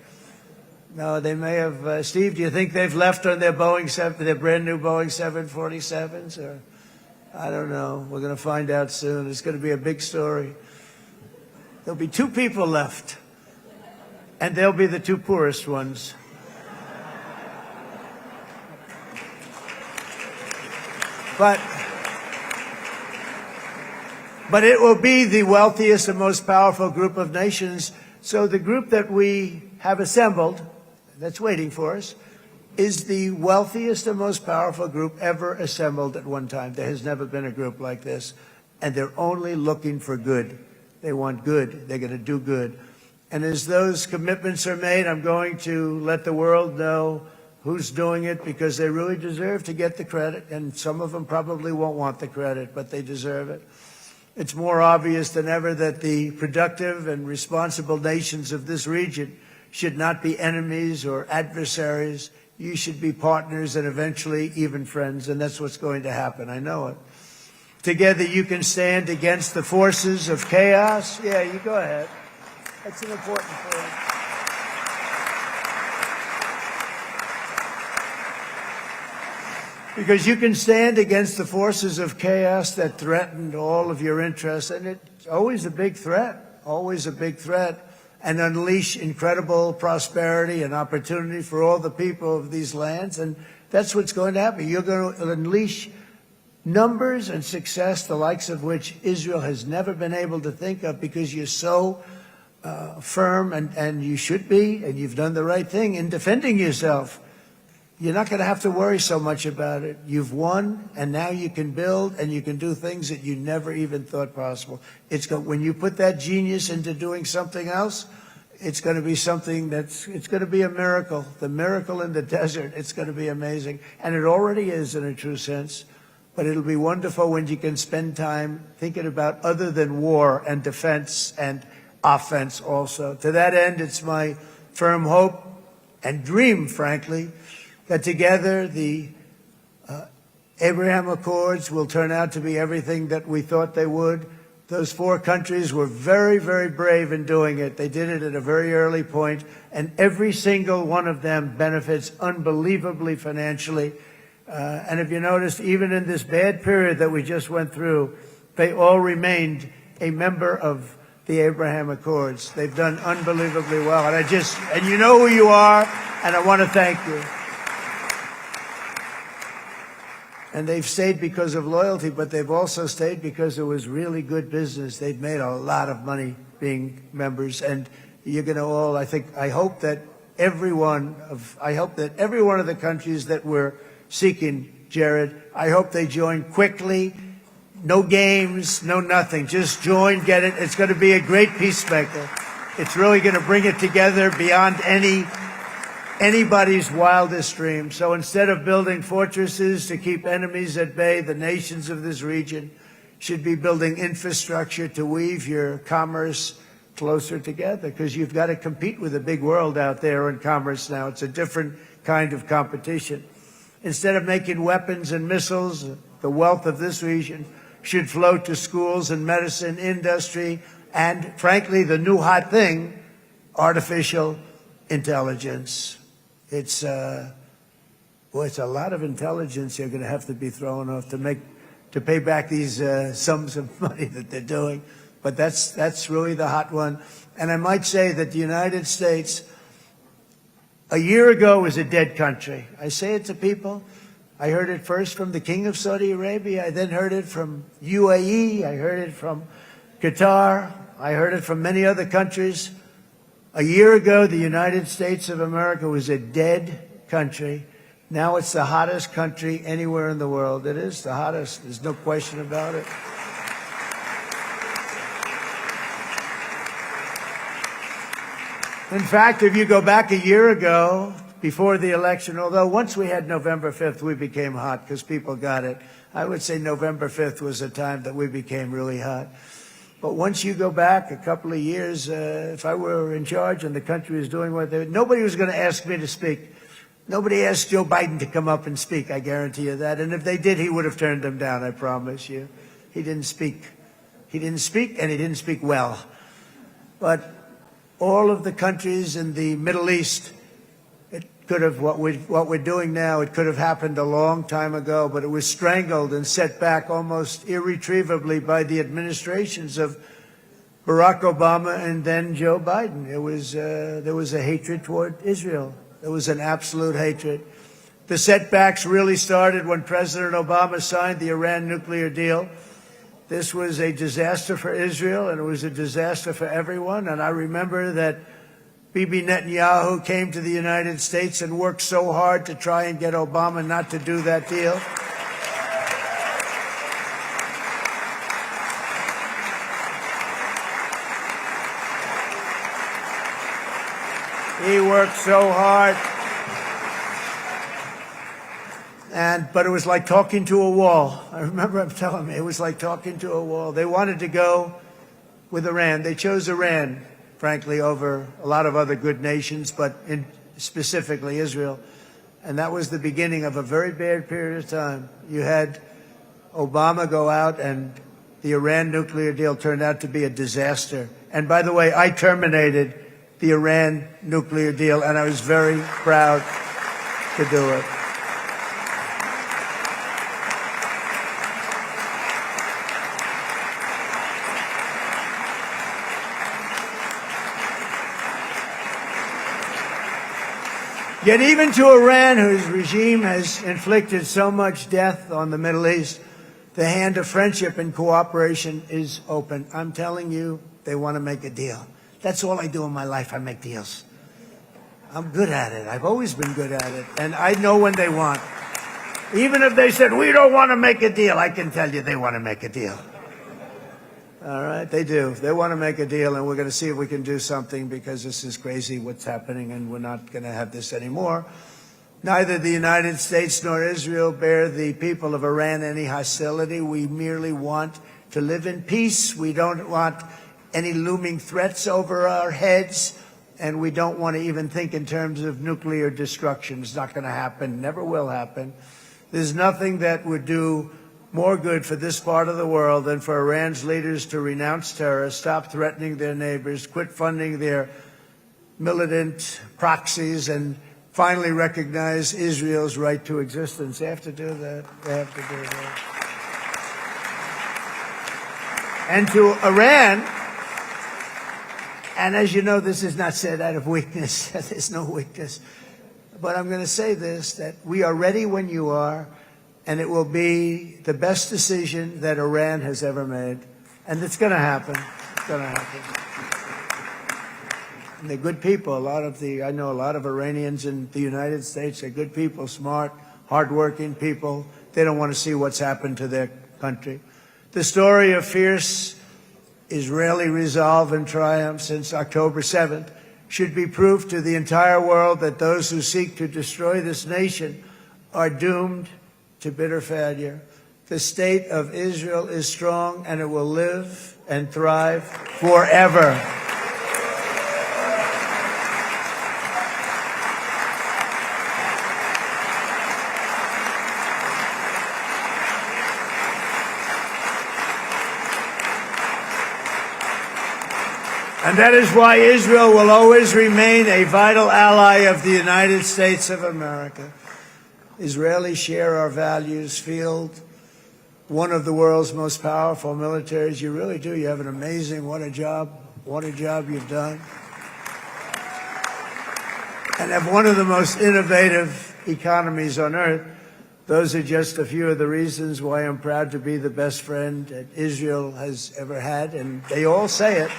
Speaker 6: No, they may have. Steve, do you think they've left on their their brand new Boeing 747s? Or I don't know. We're going to find out soon. It's going to be a big story. There'll be 2 people left, and they'll be the 2 poorest ones. But it will be the wealthiest and most powerful group of nations. So the group that we have assembled, that's waiting for us, is the wealthiest and most powerful group ever assembled at one time. There has never been a group like this. And they're only looking for good. They want good. They're going to do good. And as those commitments are made, I'm going to let the world know who's doing it, because they really deserve to get the credit. And some of them probably won't want the credit, but they deserve it. It's more obvious than ever that the productive and responsible nations of this region should not be enemies or adversaries. You should be partners and eventually even friends, and that's what's going to happen. I know it. Together you can stand against the forces of chaos. Yeah, you go ahead. That's an important point. Because you can stand against the forces of chaos that threaten all of your interests, and it's always a big threat, and unleash incredible prosperity and opportunity for all the people of these lands. And that's what's going to happen. You're going to unleash numbers and success, the likes of which Israel has never been able to think of, because you're so firm, and you should be, and you've done the right thing in defending yourself. You're not going to have to worry so much about it. You've won, and now you can build, and you can do things that you never even thought possible. When you put that genius into doing something else, it's going to be something it's going to be a miracle. The miracle in the desert, it's going to be amazing. And it already is in a true sense. But it'll be wonderful when you can spend time thinking about other than war and defense and offense also. To that end, it's my firm hope and dream, frankly, that together the Abraham Accords will turn out to be everything that we thought they would. Those 4 countries were very, very brave in doing it. They did it at a very early point, and every single one of them benefits unbelievably financially. And if you noticed, even in this bad period that we just went through, they all remained a member of the Abraham Accords. They've done unbelievably well. And you know who you are, and I want to thank you. And they've stayed because of loyalty, but they've also stayed because it was really good business. They've made a lot of money being members, and you're going to all, I hope that every one of the countries that we're seeking, Jared, I hope they join quickly. No games, no nothing. Just join, get it. It's going to be a great peacemaker. It's really going to bring it together beyond anybody's wildest dream. So instead of building fortresses to keep enemies at bay, the nations of this region should be building infrastructure to weave your commerce closer together, because you've got to compete with the big world out there in commerce now. It's a different kind of competition. Instead of making weapons and missiles, the wealth of this region should flow to schools and medicine, industry, and frankly, the new hot thing, artificial intelligence. It's a lot of intelligence you're going to have to be throwing off to pay back these sums of money that they're doing. But that's really the hot one. And I might say that the United States, a year ago, was a dead country. I say it to people. I heard it first from the King of Saudi Arabia. I then heard it from UAE. I heard it from Qatar. I heard it from many other countries. A year ago, the United States of America was a dead country. Now it's the hottest country anywhere in the world. It is the hottest. There's no question about it. In fact, if you go back a year ago, before the election, although once we had November 5th, we became hot because people got it. I would say November 5th was a time that we became really hot. But once you go back a couple of years, if I were in charge and the country was doing what they, nobody was going to ask me to speak. Nobody asked Joe Biden to come up and speak, I guarantee you that. And if they did, he would have turned them down, I promise you. He didn't speak. He didn't speak, and he didn't speak well. But all of the countries in the Middle East, it could have, what we're doing now, it could have happened a long time ago, but it was strangled and set back almost irretrievably by the administrations of Barack Obama and then Joe Biden. There was a hatred toward Israel. There was an absolute hatred. The setbacks really started when President Obama signed the Iran nuclear deal. This was a disaster for Israel, and it was a disaster for everyone. And I remember that Bibi Netanyahu came to the United States and worked so hard to try and get Obama not to do that deal. He worked so hard. But it was like talking to a wall. I remember him telling me it was like talking to a wall. They wanted to go with Iran. They chose Iran, frankly, over a lot of other good nations, but specifically Israel. And that was the beginning of a very bad period of time. You had Obama go out, and the Iran nuclear deal turned out to be a disaster. And by the way, I terminated the Iran nuclear deal, and I was very proud to do it. Yet even to Iran, whose regime has inflicted so much death on the Middle East, the hand of friendship and cooperation is open. I'm telling you, they want to make a deal. That's all I do in my life. I make deals. I'm good at it. I've always been good at it. And I know when they want. Even if they said, we don't want to make a deal, I can tell you they want to make a deal. All right, they do. They want to make a deal, and we're going to see if we can do something, because this is crazy what's happening, and we're not going to have this anymore. Neither the United States nor Israel bear the people of Iran any hostility. We merely want to live in peace. We don't want any looming threats over our heads, and we don't want to even think in terms of nuclear destruction. It's not going to happen, never will happen. There's nothing that would do more good for this part of the world than for Iran's leaders to renounce terror, stop threatening their neighbors, quit funding their militant proxies, and finally recognize Israel's right to existence. They have to do that. They have to do that. And to Iran, and as you know, this is not said out of weakness. There's no weakness. But I'm going to say this, that we are ready when you are, and it will be the best decision that Iran has ever made. And it's going to happen. It's going to happen. And they're good people. I know a lot of Iranians in the United States. They're good people, smart, hardworking people. They don't want to see what's happened to their country. The story of fierce Israeli resolve and triumph since October 7th should be proof to the entire world that those who seek to destroy this nation are doomed to bitter failure. The state of Israel is strong, and it will live and thrive forever. And that is why Israel will always remain a vital ally of the United States of America. Israelis share our values, field one of the world's most powerful militaries. You really do. You have an amazing, what a job you've done. And have one of the most innovative economies on earth. Those are just a few of the reasons why I'm proud to be the best friend that Israel has ever had. And they all say it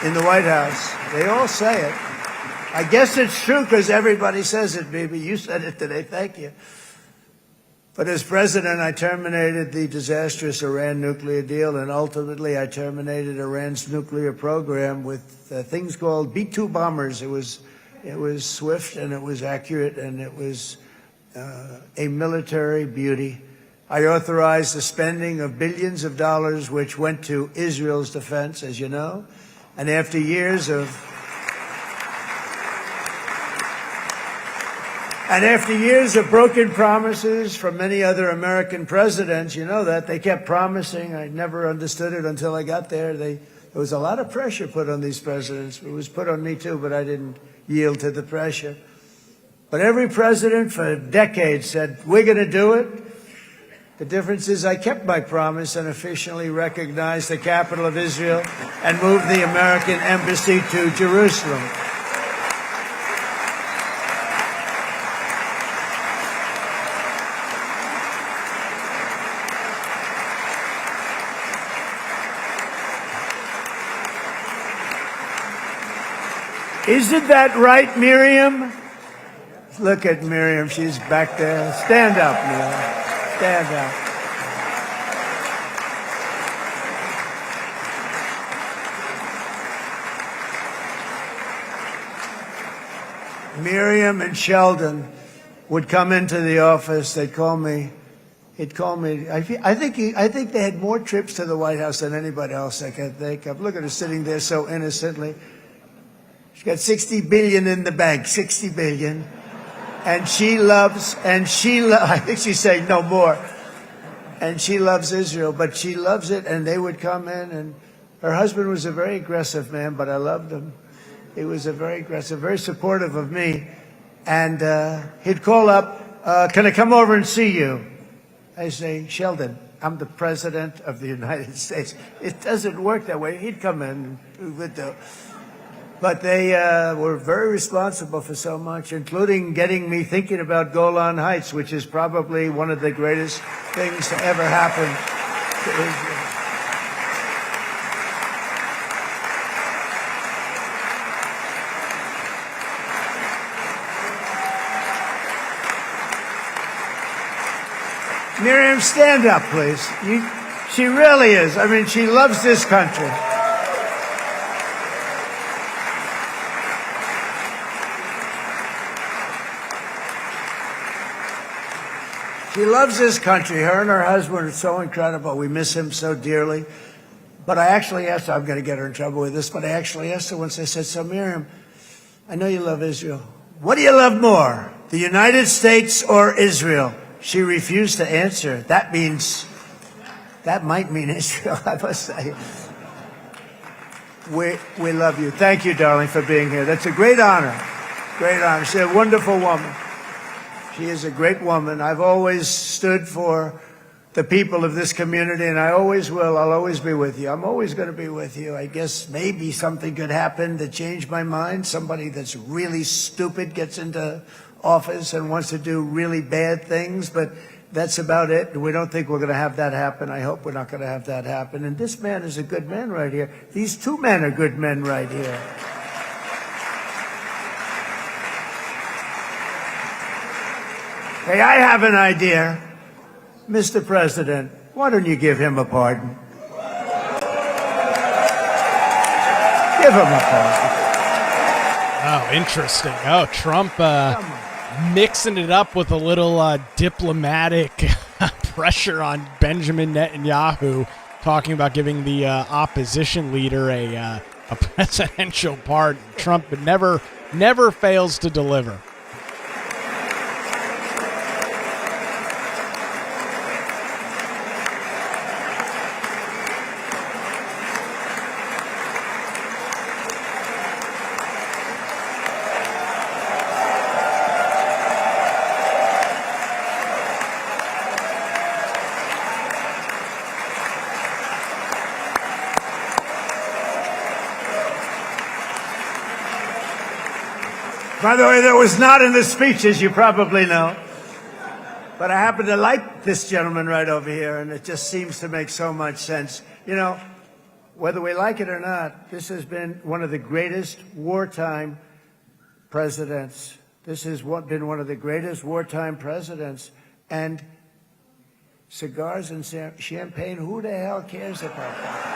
Speaker 6: in the White House. They all say it. I guess it's true because everybody says it, baby. You said it today. Thank you. But as president, I terminated the disastrous Iran nuclear deal, and ultimately I terminated Iran's nuclear program with things called B-2 bombers. It was swift, and it was accurate, and it was a military beauty. I authorized the spending of billions of dollars, which went to Israel's defense, as you know. And after years of broken promises from many other American presidents, you know that, they kept promising. I never understood it until I got there. There was a lot of pressure put on these presidents. It was put on me too, but I didn't yield to the pressure. But every president for decades said, we're going to do it. The difference is I kept my promise and officially recognized the capital of Israel and moved the American embassy to Jerusalem. Isn't that right, Miriam? Look at Miriam. She's back there. Stand up, Miriam. Stand up. Miriam and Sheldon would come into the office. They'd call me. He'd call me. I think they had more trips to the White House than anybody else I can think of. Look at her sitting there so innocently. She's got $60 billion in the bank. $60 billion. And I think she's saying no more. And she loves Israel, but she loves it, and they would come in, and her husband was a very aggressive man, but I loved him. He was a very aggressive, very supportive of me. And he'd call up, can I come over and see you? I say, Sheldon, I'm the President of the United States. It doesn't work that way. He'd come in, we would do. But they were very responsible for so much, including getting me thinking about Golan Heights, which is probably one of the greatest things to ever happen to Israel. Miriam, stand up, please. She really is. I mean, she loves this country. She loves this country. Her and her husband are so incredible. We miss him so dearly. But I actually asked her, I'm going to get her in trouble with this, but I actually asked her once, I said, so Miriam, I know you love Israel. What do you love more, the United States or Israel? She refused to answer. That might mean Israel, I must say. We love you. Thank you, darling, for being here. That's a great honor. Great honor. She's a wonderful woman. She is a great woman. I've always stood for the people of this community, and I always will. I'll always be with you. I'm always going to be with you. I guess maybe something could happen to change my mind. Somebody that's really stupid gets into office and wants to do really bad things, but that's about it. We don't think we're going to have that happen. I hope we're not going to have that happen. And this man is a good man right here. These two men are good men right here. Hey, I have an idea. Mr. President, why don't you give him a pardon? Give him a pardon.
Speaker 1: Oh, interesting. Oh, Trump mixing it up with a little diplomatic pressure on Benjamin Netanyahu, talking about giving the opposition leader a presidential pardon. Trump never fails to deliver.
Speaker 6: By the way, that was not in the speech, as you probably know. But I happen to like this gentleman right over here, and it just seems to make so much sense. You know, whether we like it or not, this has been one of the greatest wartime presidents. This has been one of the greatest wartime presidents. And cigars and champagne, who the hell cares about that?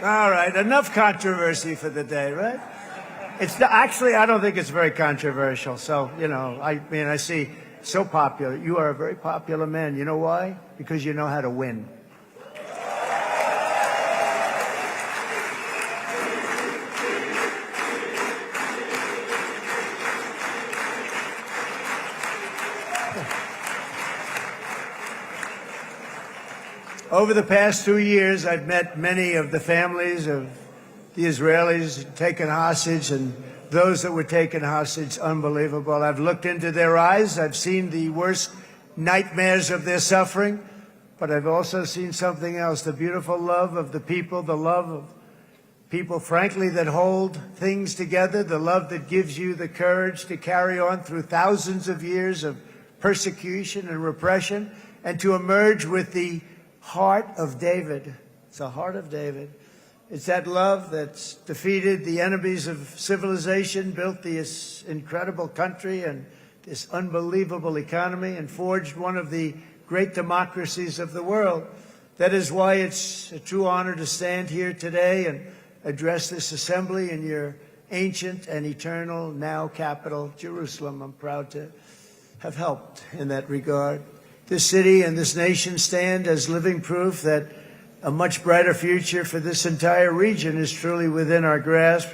Speaker 6: All right, enough controversy for the day, right? Actually, I don't think it's very controversial. So, I see so popular. You are a very popular man. You know why? Because you know how to win. Over the past 2 years, I've met many of the families of the Israelis taken hostage and those that were taken hostage. Unbelievable. I've looked into their eyes. I've seen the worst nightmares of their suffering, but I've also seen something else, the beautiful love of the people, the love of people, frankly, that hold things together, the love that gives you the courage to carry on through thousands of years of persecution and repression and to emerge with the heart of David. It's the heart of David. It's that love that's defeated the enemies of civilization, built this incredible country and this unbelievable economy, and forged one of the great democracies of the world. That is why it's a true honor to stand here today and address this assembly in your ancient and eternal now capital, Jerusalem. I'm proud to have helped in that regard. This city and this nation stand as living proof that a much brighter future for this entire region is truly within our grasp.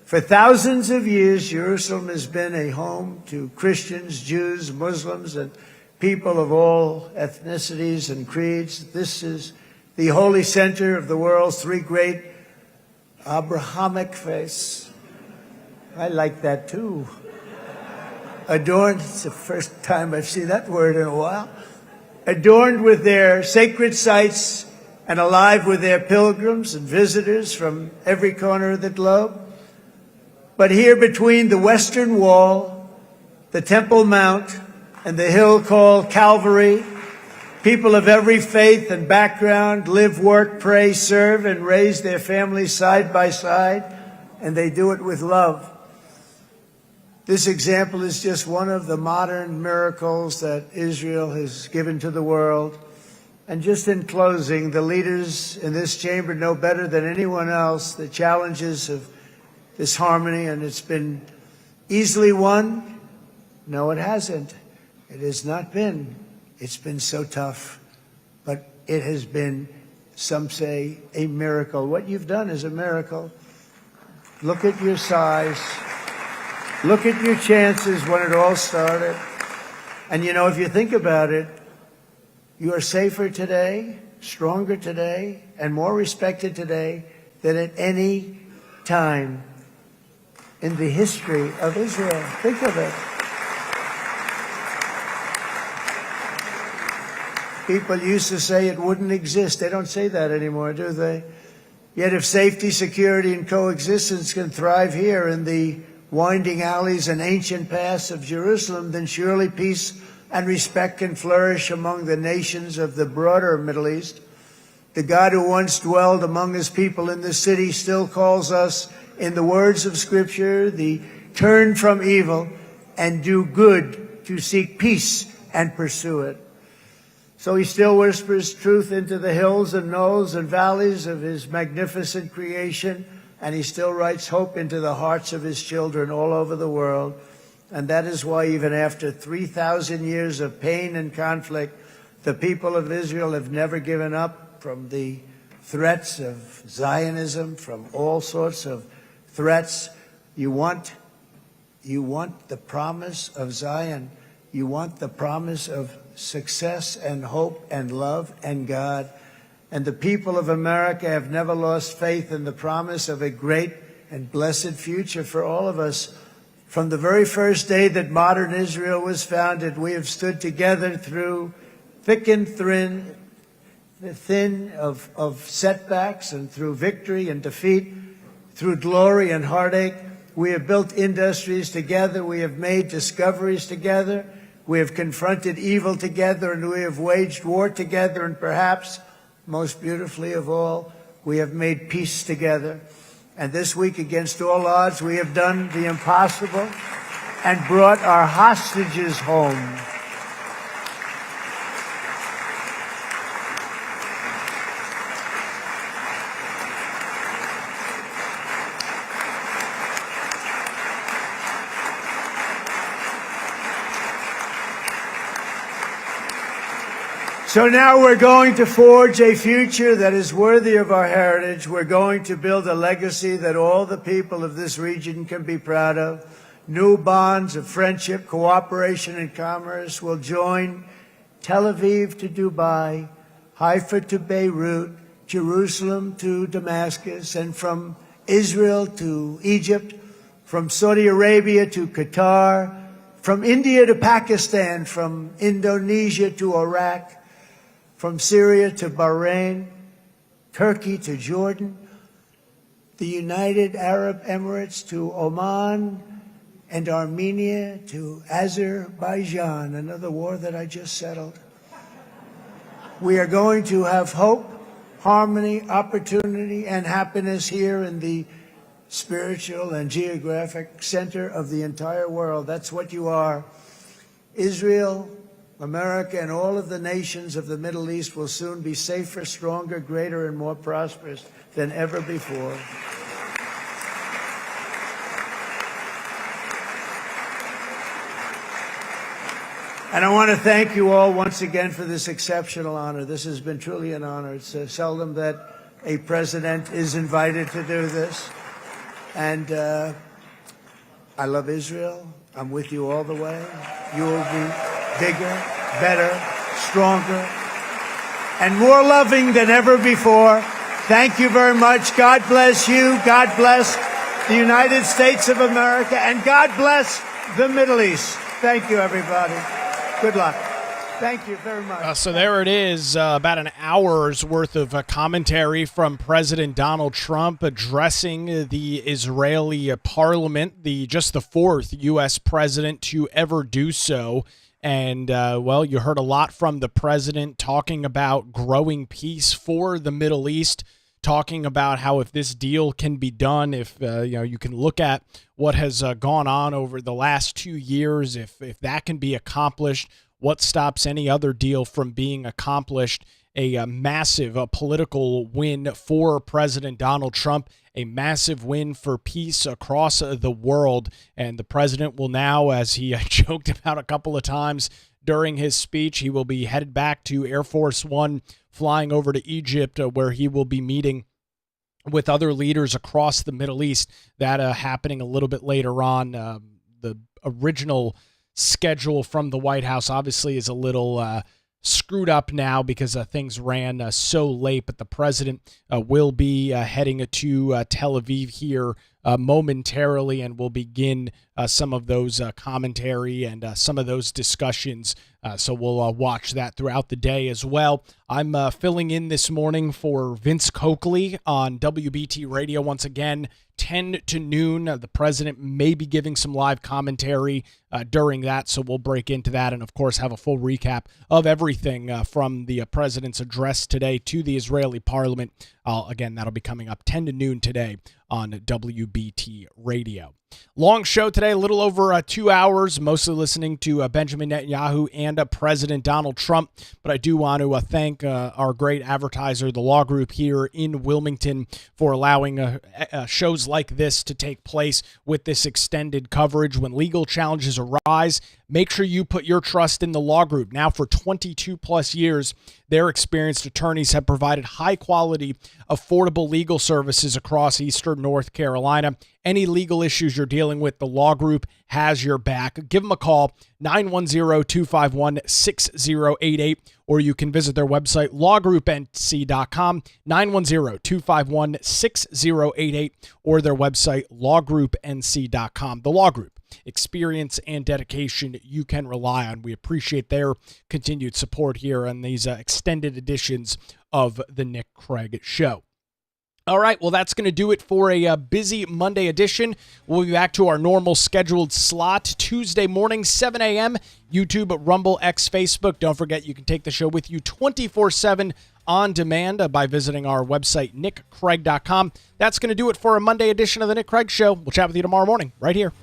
Speaker 6: For thousands of years, Jerusalem has been a home to Christians, Jews, Muslims, and people of all ethnicities and creeds. This is the holy center of the world's three great Abrahamic faiths. I like that too. Adorned, it's the first time I've seen that word in a while. Adorned with their sacred sites and alive with their pilgrims and visitors from every corner of the globe. But here between the Western Wall, the Temple Mount, and the hill called Calvary, people of every faith and background live, work, pray, serve, and raise their families side by side, and they do it with love. This example is just one of the modern miracles that Israel has given to the world. And just in closing, the leaders in this chamber know better than anyone else the challenges of this harmony, and it's been easily won. No, it hasn't. It has not been. It's been so tough. But it has been, some say, a miracle. What you've done is a miracle. Look at your size. Look at your chances when it all started. And if you think about it, you are safer today, stronger today, and more respected today than at any time in the history of Israel. Think of it. People used to say it wouldn't exist. They don't say that anymore, do they? Yet if safety, security, and coexistence can thrive here in the winding alleys and ancient paths of Jerusalem, then surely peace and respect can flourish among the nations of the broader Middle East. The God who once dwelled among his people in this city still calls us, in the words of Scripture, the turn from evil and do good, to seek peace and pursue it. So he still whispers truth into the hills and knolls and valleys of his magnificent creation, and he still writes hope into the hearts of his children all over the world. And that is why even after 3,000 years of pain and conflict, the people of Israel have never given up from the threats of Zionism, from all sorts of threats. You want the promise of Zion. You want the promise of success and hope and love and God. And the people of America have never lost faith in the promise of a great and blessed future for all of us. From the very first day that modern Israel was founded, we have stood together through thick and thin of setbacks, and through victory and defeat, through glory and heartache. We have built industries together. We have made discoveries together. We have confronted evil together, and we have waged war together. And perhaps most beautifully of all, we have made peace together. And this week, against all odds, we have done the impossible and brought our hostages home. So now we're going to forge a future that is worthy of our heritage. We're going to build a legacy that all the people of this region can be proud of. New bonds of friendship, cooperation, and commerce will join Tel Aviv to Dubai, Haifa to Beirut, Jerusalem to Damascus, and from Israel to Egypt, from Saudi Arabia to Qatar, from India to Pakistan, from Indonesia to Iraq, from Syria to Bahrain, Turkey to Jordan, the United Arab Emirates to Oman, and Armenia to Azerbaijan, another war that I just settled. We are going to have hope, harmony, opportunity, and happiness here in the spiritual and geographic center of the entire world. That's what you are. Israel, America, and all of the nations of the Middle East will soon be safer, stronger, greater, and more prosperous than ever before. And I want to thank you all once again for this exceptional honor. This has been truly an honor. It's seldom that a president is invited to do this. And I love Israel. I'm with you all the way. You will be bigger, better, stronger, and more loving than ever before. Thank you very much. God bless you. God bless the United States of America. And God bless the Middle East. Thank you, everybody. Good luck. Thank you very much.
Speaker 1: So there it is, about an hour's worth of commentary from President Donald Trump addressing the Israeli parliament, just the fourth U.S. president to ever do so. And, well, you heard a lot from the president talking about growing peace for the Middle East, talking about how if this deal can be done, if, you can look at what has gone on over the last 2 years, if that can be accomplished, what stops any other deal from being accomplished? A massive political win for President Donald Trump, a massive win for peace across the world. And the president will now, as he joked about a couple of times during his speech, he will be headed back to Air Force One, flying over to Egypt, where he will be meeting with other leaders across the Middle East. That happening a little bit later on. The original schedule from the White House obviously is a little screwed up now because things ran so late, but the president will be heading to Tel Aviv here momentarily, and will begin some of those commentary and some of those discussions. So we'll watch that throughout the day as well. I'm filling in this morning for Vince Coakley on WBT Radio once again, 10 to noon. The president may be giving some live commentary during that, so we'll break into that and, of course, have a full recap of everything from the president's address today to the Israeli parliament. Again, that'll be coming up 10 to noon today on WBT Radio. Long show today, a little over 2 hours, mostly listening to Benjamin Netanyahu and President Donald Trump. But I do want to thank our great advertiser, the Law Group here in Wilmington, for allowing shows like this to take place with this extended coverage. When legal challenges arise, make sure you put your trust in the Law Group. Now, for 22 plus years, their experienced attorneys have provided high-quality, affordable legal services across Eastern North Carolina. Any legal issues you're dealing with, the Law Group has your back. Give them a call, 910-251-6088, or you can visit their website, lawgroupnc.com, 910-251-6088, or their website, lawgroupnc.com. The Law Group. Experience and dedication you can rely on. We appreciate their continued support here on these extended editions of the Nick Craig Show. All right, well, that's going to do it for a busy Monday edition. We'll be back to our normal scheduled slot Tuesday morning, 7 a.m., YouTube, Rumble, X, Facebook. Don't forget, you can take the show with you 24/7 on demand by visiting our website, nickcraig.com. That's going to do it for a Monday edition of The Nick Craig Show. We'll chat with you tomorrow morning right here.